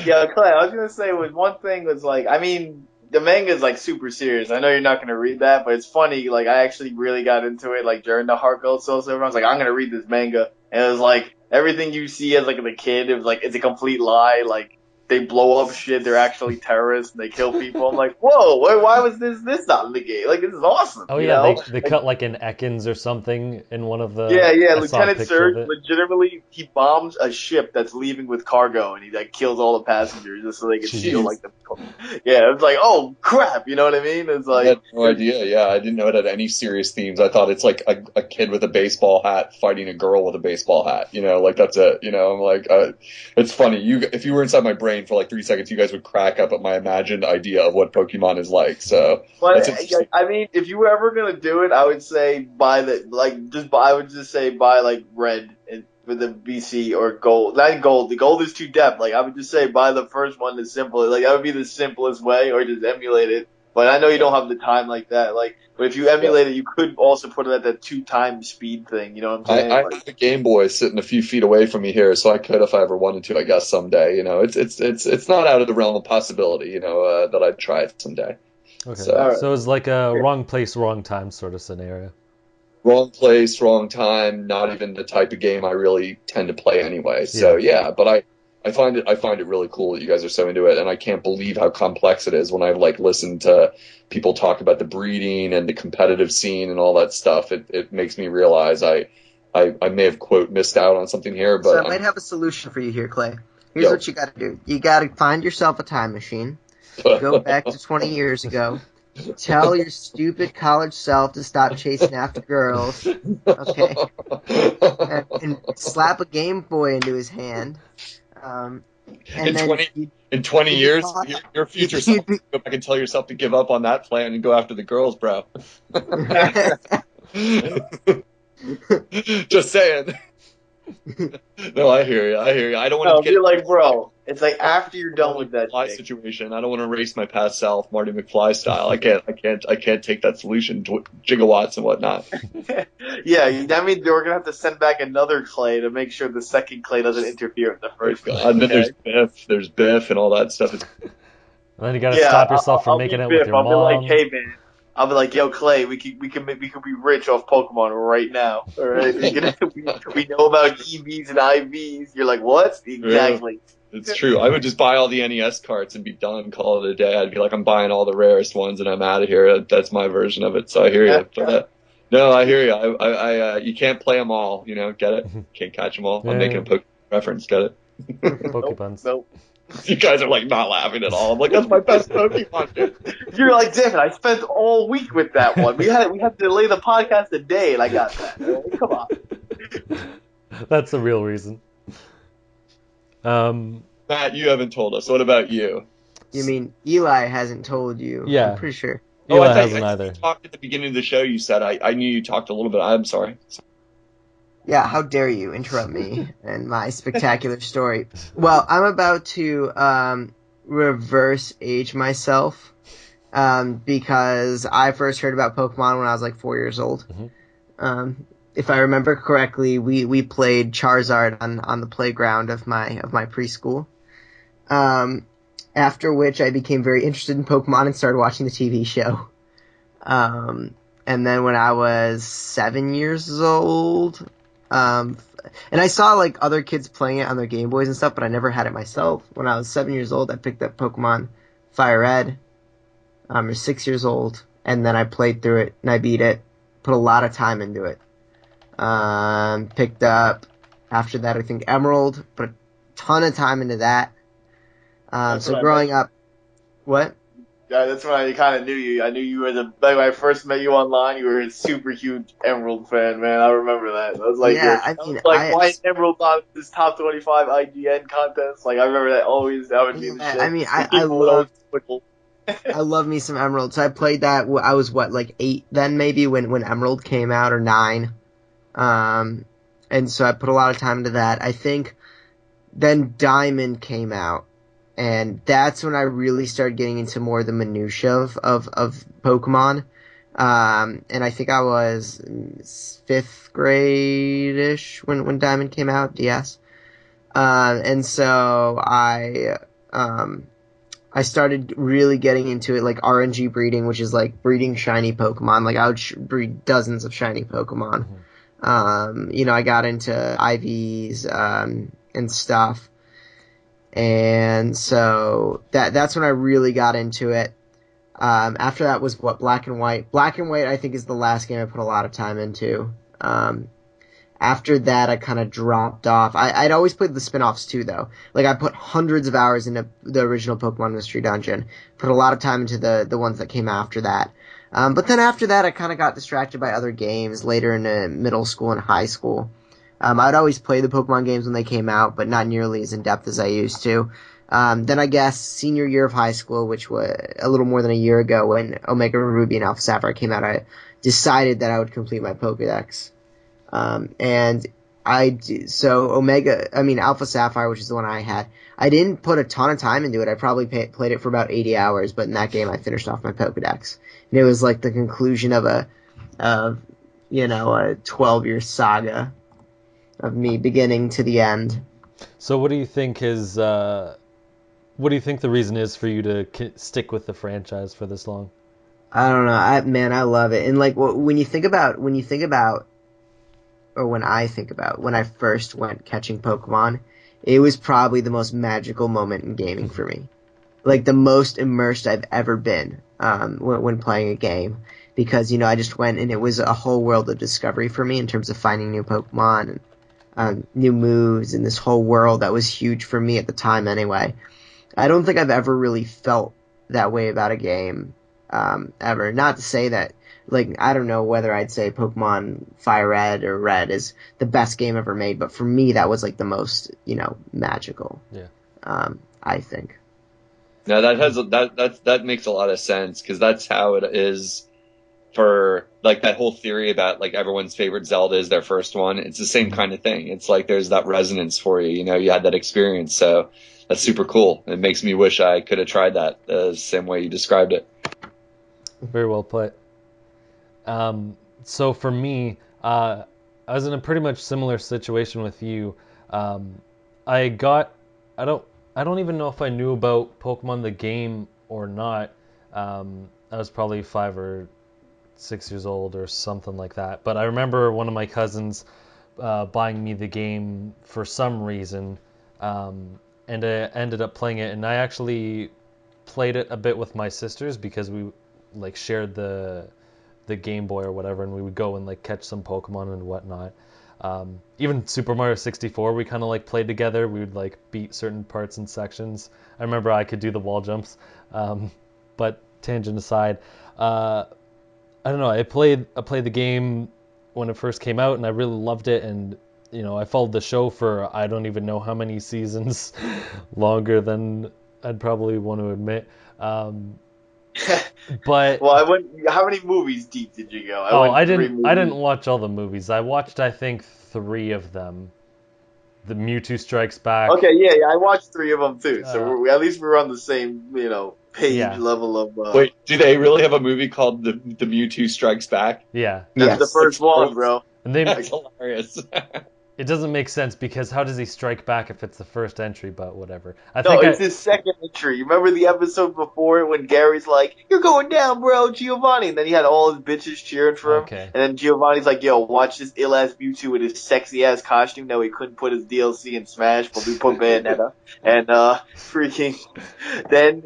yeah, Clay, I was going to say one thing was like, I mean, the manga is like super serious. I know you're not going to read that, but it's funny. Like, I actually really got into it, like, during the Heart Gold Soul Silver. I was like, I'm going to read this manga. And it was like, everything you see as like a kid, it was like, it's a complete lie. Like, they blow up shit. They're actually terrorists and they kill people. I'm like, whoa, why was this not in the game? Like, this is awesome. Oh yeah, they cut like an Ekans or something in one of the. Yeah. I saw a Lieutenant picture of Surge it. legitimately he bombs a ship that's leaving with cargo and he like kills all the passengers just so they can steal like the. Yeah, it's like, oh crap, you know what I mean? It's like I had no idea. Yeah, I didn't know it had any serious themes. I thought it's like a kid with a baseball hat fighting a girl with a baseball hat. Like that's it. I'm like, it's funny. If you were inside my brain for like 3 seconds, you guys would crack up at my imagined idea of what Pokemon is like. So, but I mean, if you were ever gonna do it, I would say I would just say buy like red and with the BC or gold. Not gold. The gold is too depth. Like I would just say buy the first one, the simplest. Like that would be the simplest way, or just emulate it. But I know you don't have the time like that. Like, but if you emulate it, you could also put it at that 2x speed thing. You know what I'm saying? I have a Game Boy sitting a few feet away from me here, so I could if I ever wanted to. I guess someday. It's not out of the realm of possibility. That I'd try it someday. Okay, So, so it's like a wrong place, wrong time sort of scenario. Wrong place, wrong time. Not even the type of game I really tend to play anyway. So but I find it really cool that you guys are so into it, and I can't believe how complex it is when I've like listened to people talk about the breeding and the competitive scene and all that stuff. It makes me realize I may have quote missed out on something here, but So I might have a solution for you here, Clay. Here's what you got to do. You got to find yourself a time machine. Go back to 20 years ago. Tell your stupid college self to stop chasing after girls. Okay. And slap a Game Boy into his hand. And in 20 years, your future self, go back and tell yourself to give up on that plan and go after the girls, bro. Just saying. No, I hear you. I don't want to get. You're like, bro. It's like after you're done with that situation. I don't want to race my past self, Marty McFly style. I can't take that solution, gigawatts and whatnot. Yeah, that means we're gonna have to send back another Clay to make sure the second Clay doesn't interfere with the first Clay. And then there's Biff and all that stuff. And then you gotta stop yourself from making it with your mom. I'll be like, hey man. I'll be like, yo, Clay, we could be rich off Pokemon right now. All right, we know about EVs and IVs. You're like, what? Exactly. Yeah, it's true. I would just buy all the NES carts and be done. Call it a day. I'd be like, I'm buying all the rarest ones and I'm out of here. That's my version of it. So I hear you. No, I hear you. I you can't play them all. Get it? Can't catch them all. I'm making a Pokemon reference. Get it? Pokebuns. Nope. You guys are like not laughing at all. I'm like, that's my best Pokemon, dude. You're like, damn it, I spent all week with that one. We had to delay the podcast a day and I got that. Come on. That's the real reason. Matt, you haven't told us. What about you? You mean Eli hasn't told you? Yeah. I'm pretty sure. Eli hasn't either. You talked at the beginning of the show. You said I knew you talked a little bit. I'm sorry. Yeah, how dare you interrupt me and my spectacular story. Well, I'm about to reverse age myself because I first heard about Pokemon when I was like 4 years old. Mm-hmm. If I remember correctly, we played Charizard on the playground of my preschool. After which I became very interested in Pokemon and started watching the TV show. And then when I was 7 years old, and I saw like other kids playing it on their Game Boys and stuff, but I never had it myself. When I was 7 years old, I picked up Pokemon Fire Red. Or 6 years old, and then I played through it and I beat it. Put a lot of time into it. Picked up after that I think Emerald. Put a ton of time into that. So growing up, what? Yeah, that's when I kind of knew you. I knew you were like when I first met you online. You were a super huge Emerald fan, man. I remember that. Yeah, I That was mean, like why is Emerald on this top 25 IGN contest? Like I remember that always. That would be the yeah, I shit. mean, And I people would always love twinkle. I love me some Emerald. So I played that. I was what, like 8 then maybe when Emerald came out, or 9. Um, and so I put a lot of time into that. I think then Diamond came out, and that's when I really started getting into more of the minutia of Pokemon. And I think I was 5th grade-ish when Diamond came out, DS. And so I started really getting into it, like RNG breeding, which is like breeding shiny Pokemon. Like I would breed dozens of shiny Pokemon. I got into IVs, and stuff. And so that's when I really got into it. After that was what, Black and White. Black and White, I think, is the last game I put a lot of time into. After that, I kind of dropped off. I'd always played the spin-offs too, though. Like, I put hundreds of hours into the original Pokemon Mystery Dungeon. Put a lot of time into the ones that came after that. But then after that, I kind of got distracted by other games later in middle school and high school. I'd always play the Pokemon games when they came out, but not nearly as in-depth as I used to. Then I guess senior year of high school, which was a little more than a year ago when Omega Ruby and Alpha Sapphire came out, I decided that I would complete my Pokedex. And Alpha Sapphire, which is the one I had, I didn't put a ton of time into it. I probably played it for about 80 hours, but in that game I finished off my Pokedex. And it was like the conclusion of a 12-year saga of me beginning to the end. So what do you think what do you think the reason is for you to stick with the franchise for this long? I don't know. I love it. And like when I think about when I first went catching Pokemon, it was probably the most magical moment in gaming for me. Like the most immersed I've ever been when playing a game, because I just went, and it was a whole world of discovery for me in terms of finding new Pokemon and new moves, and this whole world that was huge for me at the time. Anyway, I don't think I've ever really felt that way about a game ever. Not to say that, like, I don't know whether I'd say Pokemon Fire Red or Red is the best game ever made, but for me that was like the most magical. Yeah. I think. No, that makes a lot of sense, because that's how it is for like that whole theory about like everyone's favorite Zelda is their first one. It's the same kind of thing. It's like there's that resonance for you. You had that experience, so that's super cool. It makes me wish I could have tried that the same way you described it. Very well put. So for me, I was in a pretty much similar situation with you. I don't even know if I knew about Pokemon the game or not. I was probably 5 or 6 years old or something like that. But I remember one of my cousins buying me the game for some reason, and I ended up playing it. And I actually played it a bit with my sisters because we like shared the Game Boy or whatever, and we would go and like catch some Pokemon and whatnot. Even Super Mario 64, we kind of like played together. We would like beat certain parts and sections. I remember I could do the wall jumps. But tangent aside, I don't know. I played the game when it first came out, and I really loved it. And I followed the show for I don't even know how many seasons, longer than I'd probably want to admit. But Well, how many movies deep did you go? I three didn't movies. watch all the movies. I watched, I think, 3 of them. The Mewtwo Strikes Back. Okay, yeah, I watched 3 of them too. So at least we're on the same, page Yeah. level of. Wait, do they really have a movie called the Mewtwo Strikes Back? Yeah. That's the first one, bro. And That's hilarious. it doesn't make sense because how does he strike back if it's the first entry? But whatever. It's his second entry. You remember the episode before when Gary's like, "You're going down, bro, Giovanni," and then he had all his bitches cheering for him. Okay. And then Giovanni's like, "Yo, watch this ill ass Mewtwo with his sexy ass costume that he couldn't put his DLC in Smash, but we put Bayonetta." And freaking, then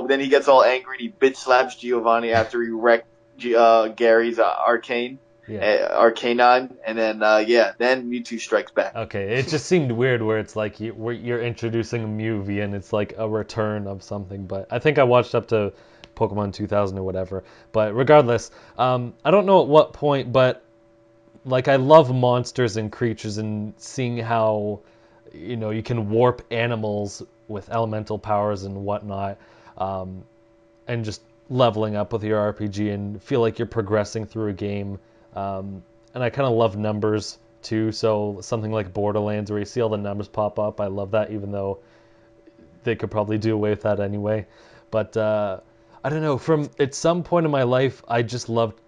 then he gets all angry and he bitch slaps Giovanni after he wrecked Gary's Arcane. Yeah. Arcanine, and then then Mewtwo Strikes Back. Okay, it just seemed weird where it's like you're introducing a movie and it's like a return of something. But I think I watched up to Pokemon 2000 or whatever. But regardless, I don't know at what point, but like I love monsters and creatures and seeing how you can warp animals with elemental powers and whatnot, and just leveling up with your RPG and feel like you're progressing through a game. And I kind of love numbers too, so something like Borderlands where you see all the numbers pop up, I love that, even though they could probably do away with that anyway. But I don't know, from at some point in my life, I just loved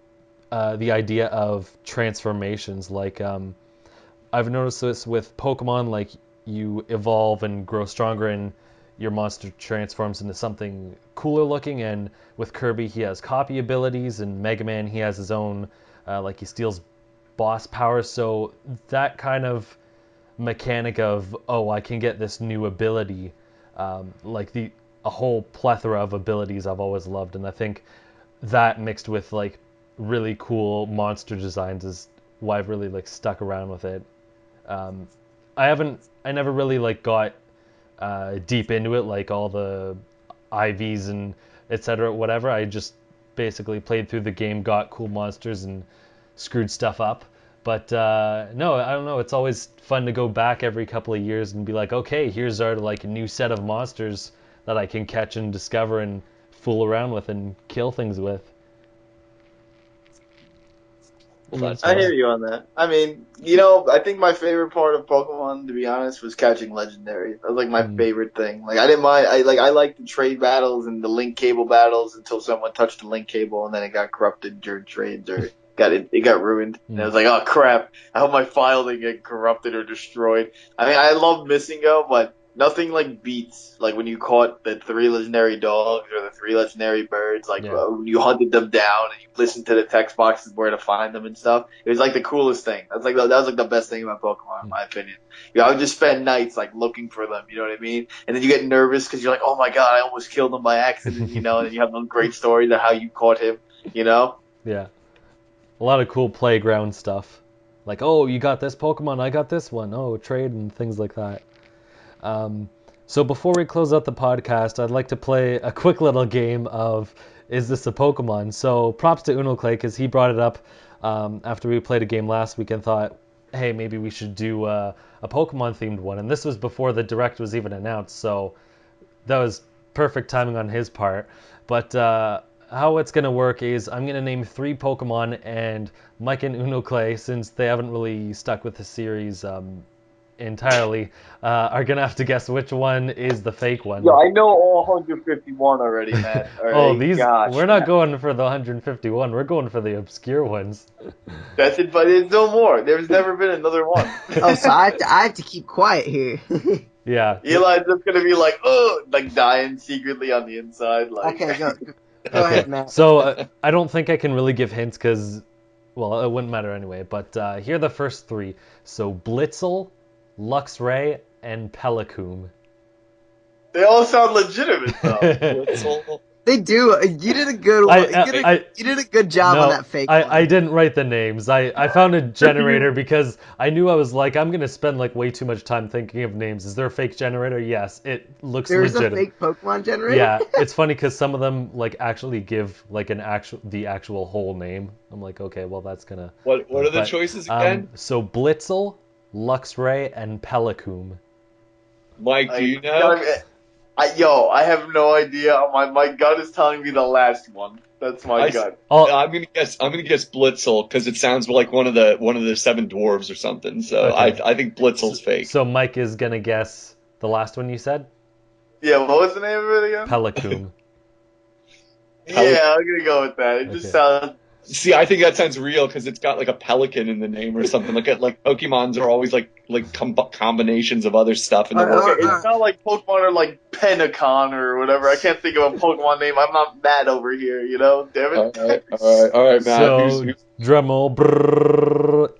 the idea of transformations. Like I've noticed this with Pokemon, like you evolve and grow stronger and your monster transforms into something cooler looking, and with Kirby he has copy abilities, and Mega Man he has his own, like he steals boss powers. So that kind of mechanic of, oh, I can get this new ability, like a whole plethora of abilities I've always loved, and I think that mixed with like really cool monster designs is why I've really like stuck around with it. I never really like got deep into it, like all the IVs and etc. whatever. I just basically played through the game, got cool monsters, and screwed stuff up. But no, I don't know. It's always fun to go back every couple of years and be like, okay, here's our like new set of monsters that I can catch and discover and fool around with and kill things with. I hear you on that. I mean, I think my favorite part of Pokemon, to be honest, was catching legendary. That was like my favorite thing. Like I didn't mind. I liked the trade battles and the link cable battles until someone touched the link cable and then it got corrupted during trades, or it got ruined. And I was like, oh crap! I hope my file didn't get corrupted or destroyed. I mean, I love missing Go, but nothing like beats like when you caught the 3 legendary dogs or the 3 legendary birds. Like when you hunted them down and you listened to the text boxes where to find them and stuff. It was like the coolest thing. That was like the best thing about Pokemon, in my opinion. I would just spend nights like looking for them. You know what I mean? And then you get nervous because you're like, oh my god, I almost killed him by accident. And then you have those great stories of how you caught him. Yeah. A lot of cool playground stuff. Like, oh, you got this Pokemon, I got this one. Oh, trade and things like that. So before we close out the podcast, I'd like to play a quick little game of Is This a Pokemon? So props to Unoclay because he brought it up after we played a game last week and thought, hey, maybe we should do a Pokemon themed one. And this was before the Direct was even announced, so that was perfect timing on his part. But how it's going to work is I'm going to name 3 Pokemon, and Mike and Unoclay, since they haven't really stuck with the series entirely, are going to have to guess which one is the fake one. Yeah, I know all 151 already, man. We're not going for the 151. We're going for the obscure ones. That's it, but there's no more. There's never been another one. Oh, so I have to keep quiet here. Yeah. Eli's just going to be like, oh, like dying secretly on the inside. Like. Okay, go ahead, Matt. So I don't think I can really give hints because, well, it wouldn't matter anyway. But here are the first 3. So Blitzel, Luxray, and Pelacum. They all sound legitimate, though. Blitzel. They do. You did a good one. You did a good job on that fake one. I didn't write the names. I found a generator because I knew I was like, I'm going to spend like way too much time thinking of names. Is there a fake generator? Yes. It looks There's legitimate. a fake Pokemon generator? Yeah. It's funny because some of them like actually give like the actual whole name. I'm like, okay, well that's going to... What are the choices again? So Blitzel, Luxray, and Pelacum. Mike, do you know? I have no idea. My gut is telling me the last one. That's my gut. I'm gonna guess Blitzel because it sounds like one of the 7 dwarves or something. So okay. I think Blitzel's fake. So Mike is gonna guess the last one you said. Yeah, what was the name of it again? Pelacum. Yeah, I'm gonna go with that. It just sounds. See, I think that sounds real because it's got like a pelican in the name or something. Like Pokemons are always like combinations of other stuff. In the world. It's not like Pokemon are like Penacon or whatever. I can't think of a Pokemon name. I'm not mad over here, damn it. All right, Matt. So, drumroll.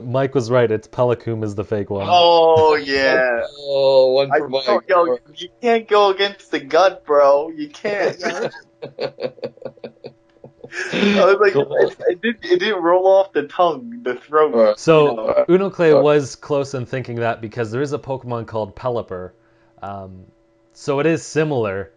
Mike was right. It's Pelacum is the fake one. Oh, yeah. Oh, one for Mike. Yo, you can't go against the gut, bro. You can't. I was like, it didn't roll off the tongue, the throat. So Unoclay was close in thinking that because there is a Pokemon called Pelipper. So it is similar,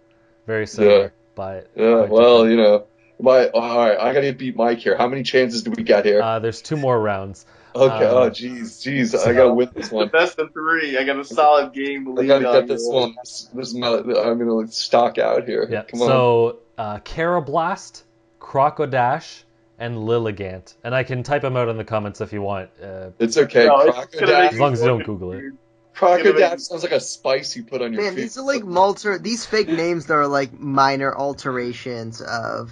very similar. Yeah. by. Well, you know, all right, I gotta beat Mike here. How many chances do we get here? There's 2 more rounds. Okay. Jeez, I gotta win this The one. best of 3. I got a solid game to I lead gotta on get this here. one. This is my. I'm gonna stock out here. Yeah. Come on. So Carablast, Crocodash, and Lilligant. And I can type them out in the comments if you want. It's okay. No, it's gonna make Crocodash. As long as you don't me Google it. confused. Crocodile sounds like a spice you put on your Man, food. these are like these fake names that are like minor alterations of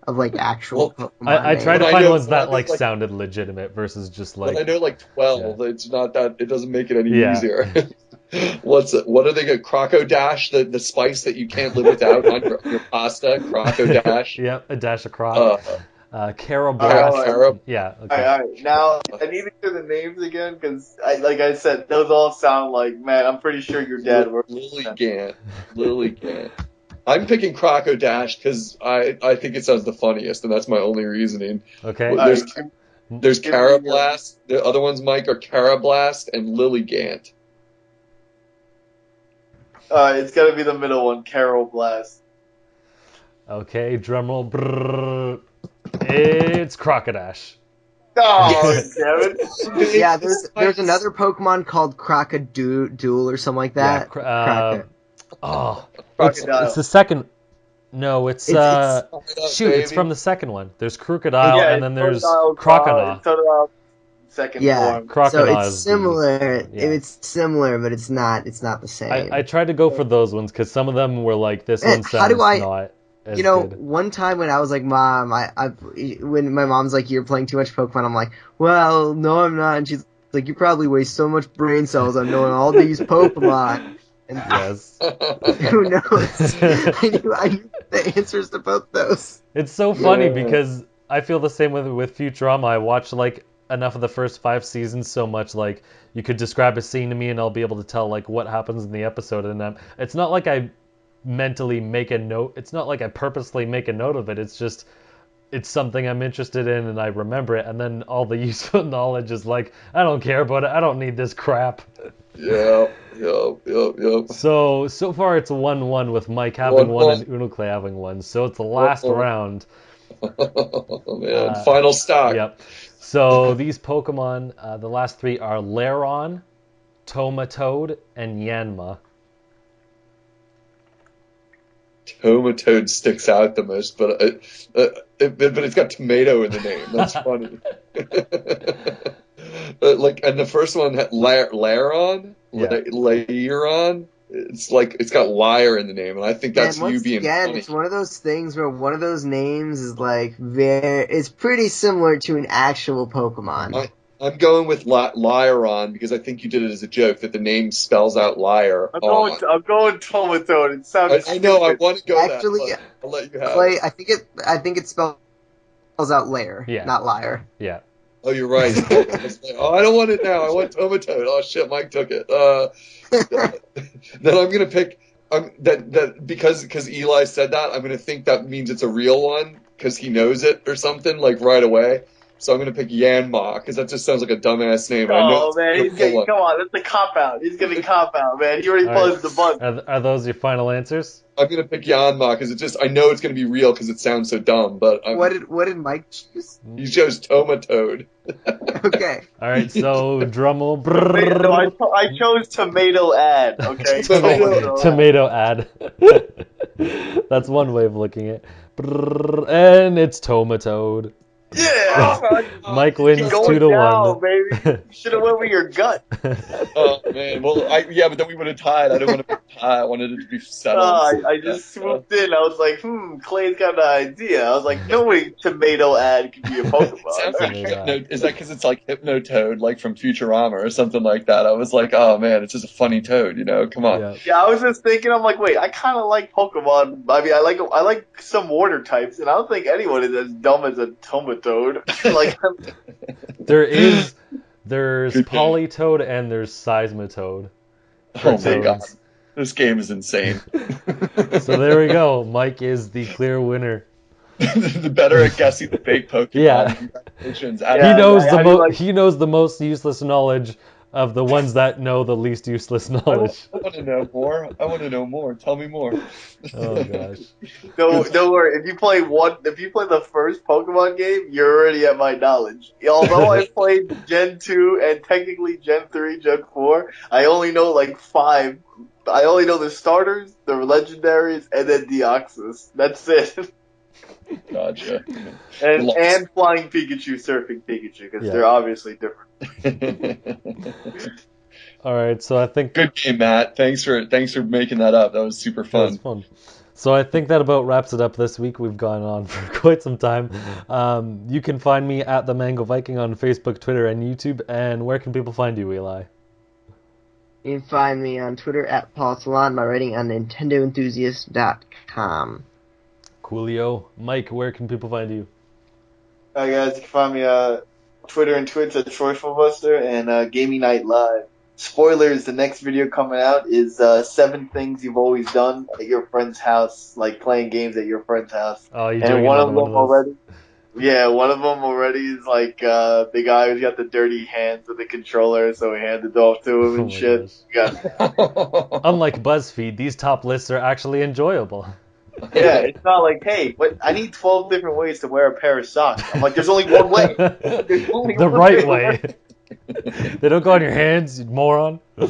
like actual Pokemon I tried to But I find know- ones but I that know, like like- sounded legitimate versus just But like. I know like 12. It's not that. It doesn't make it any Yeah. easier. What do they get? Crocodash, the spice that you can't live without on your pasta. Crocodash. Yep, a dash of Croc. Carablast. Carab. Yeah. All Okay. right. Now I need to hear the names again because, like I said, those all sound like, man. I'm pretty sure your dad worked. Lilligant. I'm picking Crocodash because I think it sounds the funniest, and that's my only reasoning. Okay. Well, there's give me Carablast. The other ones, Mike, are Carablast and Lilligant. It's got to be the middle one, Carol Blast. Okay. Drumroll. Brrr. It's Crocodash. Oh, damn it! Yeah, there's another Pokemon called Crocodile or something like that. Yeah. Croco. Crocodile. It's the second. No, it's shoot. It's from the second one. There's Crocodile, Yeah, and then there's Totodile, Croconaw. Totodile second Yeah, form. Croconaw so is it's similar. yeah. It's similar, but it's not the same. I tried to go for those ones because some of them were like this Man, one how sounds do I- not as You know, good. one time when I was like, Mom, when my mom's like, you're playing too much Pokemon, I'm like, well, no, I'm not. And she's like, you probably waste so much brain cells on knowing all these Pokemon. And Yes. who knows? I knew the answers to both those. It's so funny Yeah. because I feel the same with Futurama. I watched like enough of the first 5 seasons so much like you could describe a scene to me and I'll be able to tell like what happens in the episode, and it's not like I mentally make a note. It's not like I purposely make a note of it. It's just it's something I'm interested in and I remember it, and then all the useful knowledge is like I don't care about it. I don't need this crap. Yep. So far it's 1-1 with Mike having 1-1. one and Unoclay having one. So it's the last 1-1. round. Oh man, final stock. Yep. So these Pokemon, the last 3 are Lairon, Tomatoad, and Yanma. Tomatoad sticks out the most, but it's got tomato in the name. That's funny. And the first one had Lairon, Yeah. Lairon. It's like it's got liar in the name, and I think that's And you once being again, funny. it's one of those things where one of those names is like it's pretty similar to an actual Pokemon. I'm going with Lairon because I think you did it as a joke that the name spells out liar. I'm going Tomatoad. It sounds. I know. I stupid. want to go Actually, that, but I'll let you have Clay, it. I think it spells out lair, Yeah. not liar. Yeah. Oh, you're right. Oh, I don't want it now. I want Tomatoad. Oh shit, Mike took it. Then I'm gonna pick that because Eli said that. I'm gonna think that means it's a real one because he knows it or something like right away. So I'm gonna pick Yanma because that just sounds like a dumbass name. I know Oh it's man, a he's real getting one. come on. That's a cop out. He's gonna cop out, man. He already All right. buzzed the button. Are those your final answers? I'm gonna pick Yanma because I know it's gonna be real because it sounds so dumb. But What did Mike choose? he chose Tomatoad. Okay. All right. So drummel. No, I chose tomato ad. Okay. Tomato ad. That's one way of looking at it. And it's Tomatoad. Yeah. Mike wins Keep going 2-1. down, baby. You should have went with your gut. Oh man, well but then we would have tied. I didn't want to be tied. I wanted it to be settled. I just swooped in. I was like, Clay's got an idea. I was like, no way tomato ad could be a Pokemon. Sounds like Tomato. Is that because it's like Hypnotoad, like from Futurama or something like that? I was like, oh man, it's just a funny toad, Come on. Yeah. Yeah, I was just thinking. I'm like, wait, I kind of like Pokemon. I mean, I like some water types, and I don't think anyone is as dumb as a Tomatoad. Like, There's Good game. Polytoad and there's Seismitoad. Oh my god, Toads. this game is insane. So there we go. Mike is the clear winner. The better at guessing the fake Pokemon. Yeah. Congratulations. Yeah. He knows I do like- he knows the most useless knowledge of the ones that know the least useless I knowledge. want to know more. I want to know more. Tell me more. Oh gosh. Don't worry. If you play the first Pokemon game, you're already at my knowledge. Although I played Gen 2 and technically Gen 3, Gen 4, I only know like 5. I only know the starters, the legendaries, and then Deoxys. That's it. Gotcha. And flying Pikachu, surfing Pikachu, because Yeah. they're obviously different. All right, so I think Good game, Matt. Thanks for making that up. That was super that was fun. fun. So I think that about wraps it up this week. We've gone on for quite some time. You can find me at the Mango Viking on Facebook, Twitter, and YouTube. And where can people find you, Eli? You can find me on Twitter at Paul Salon, my writing on NintendoEnthusiast.com. Coolio. Mike, where can people find you? Hi guys, you can find me Twitter and Twitch at Troyfulbuster and Gaming Night Live. Spoilers, the next video coming out is 7 things you've always done at your friend's house, like playing games at your friend's house. Oh, you're And doing one another of one them of those? already, yeah, one of them already is like the guy who's got the dirty hands with the controller, so we handed it off to him Oh and my shit. gosh. Yeah, Unlike BuzzFeed, these top lists are actually enjoyable. yeah, it's not like, hey, what? I need 12 different ways to wear a pair of socks. I'm like, there's only one way. There's only The one right to wear way. They don't go on your hands, you moron. Oh,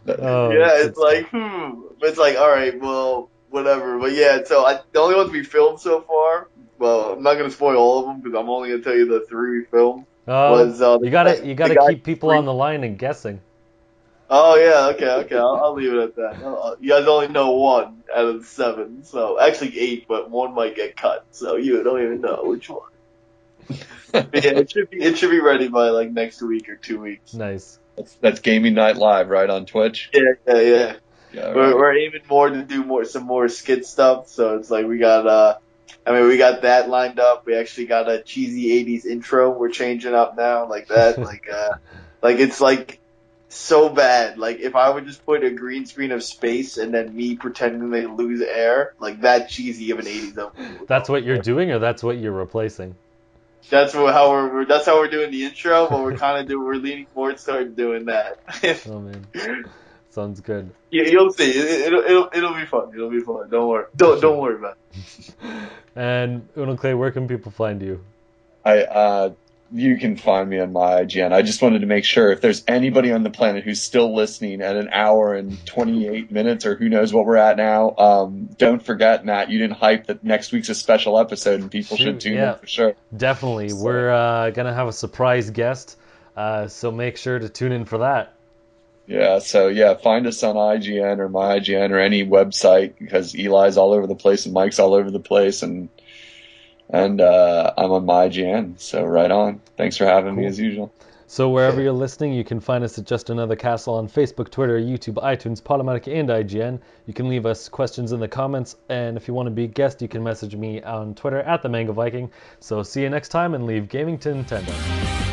Yeah, good it's like, But it's like, all right, well, whatever. But yeah, so the only ones we filmed so far, well, I'm not going to spoil all of them because I'm only going to tell you the 3 we filmed, was you the gotta guy keep people on the line and guessing. Oh, yeah, okay, I'll leave it at that. You guys only know 1 out of the 7, so actually 8, but 1 might get cut, so you don't even know which one. But yeah, it should be ready by like next week or 2 weeks. Nice. That's Gaming Night Live, right, on Twitch? Yeah, yeah, yeah. Yeah, We're aiming more to do some more skit stuff. So it's like we got we got that lined up. We actually got a cheesy '80s intro. We're changing up now, like that, like it's like so bad. Like if I would just put a green screen of space and then me pretending they lose air, like that cheesy of an '80s opening. That's what you're doing, or that's what you're replacing? That's how we're doing the intro, but we're leaning more towards doing that. Oh man, sounds good. You'll see. It'll be fun. It'll be fun. Don't worry. Don't worry about it. And Unoclay, where can people find you? You can find me on my IGN. I just wanted to make sure if there's anybody on the planet who's still listening at an hour and 28 minutes or who knows what we're at now, don't forget, Matt, you didn't hype that next week's a special episode and people should tune in for sure. Definitely. So. We're going to have a surprise guest, so make sure to tune in for that. Yeah, so yeah, find us on IGN or my IGN or any website because Eli's all over the place and Mike's all over the place and I'm on my IGN, so right on. Thanks for having me as usual. So wherever you're listening, you can find us at Just Another Castle on Facebook, Twitter, YouTube, iTunes, Podomatic, and IGN. You can leave us questions in the comments, and if you want to be a guest, you can message me on Twitter at the Mango Viking. So see you next time, and leave gaming to Nintendo.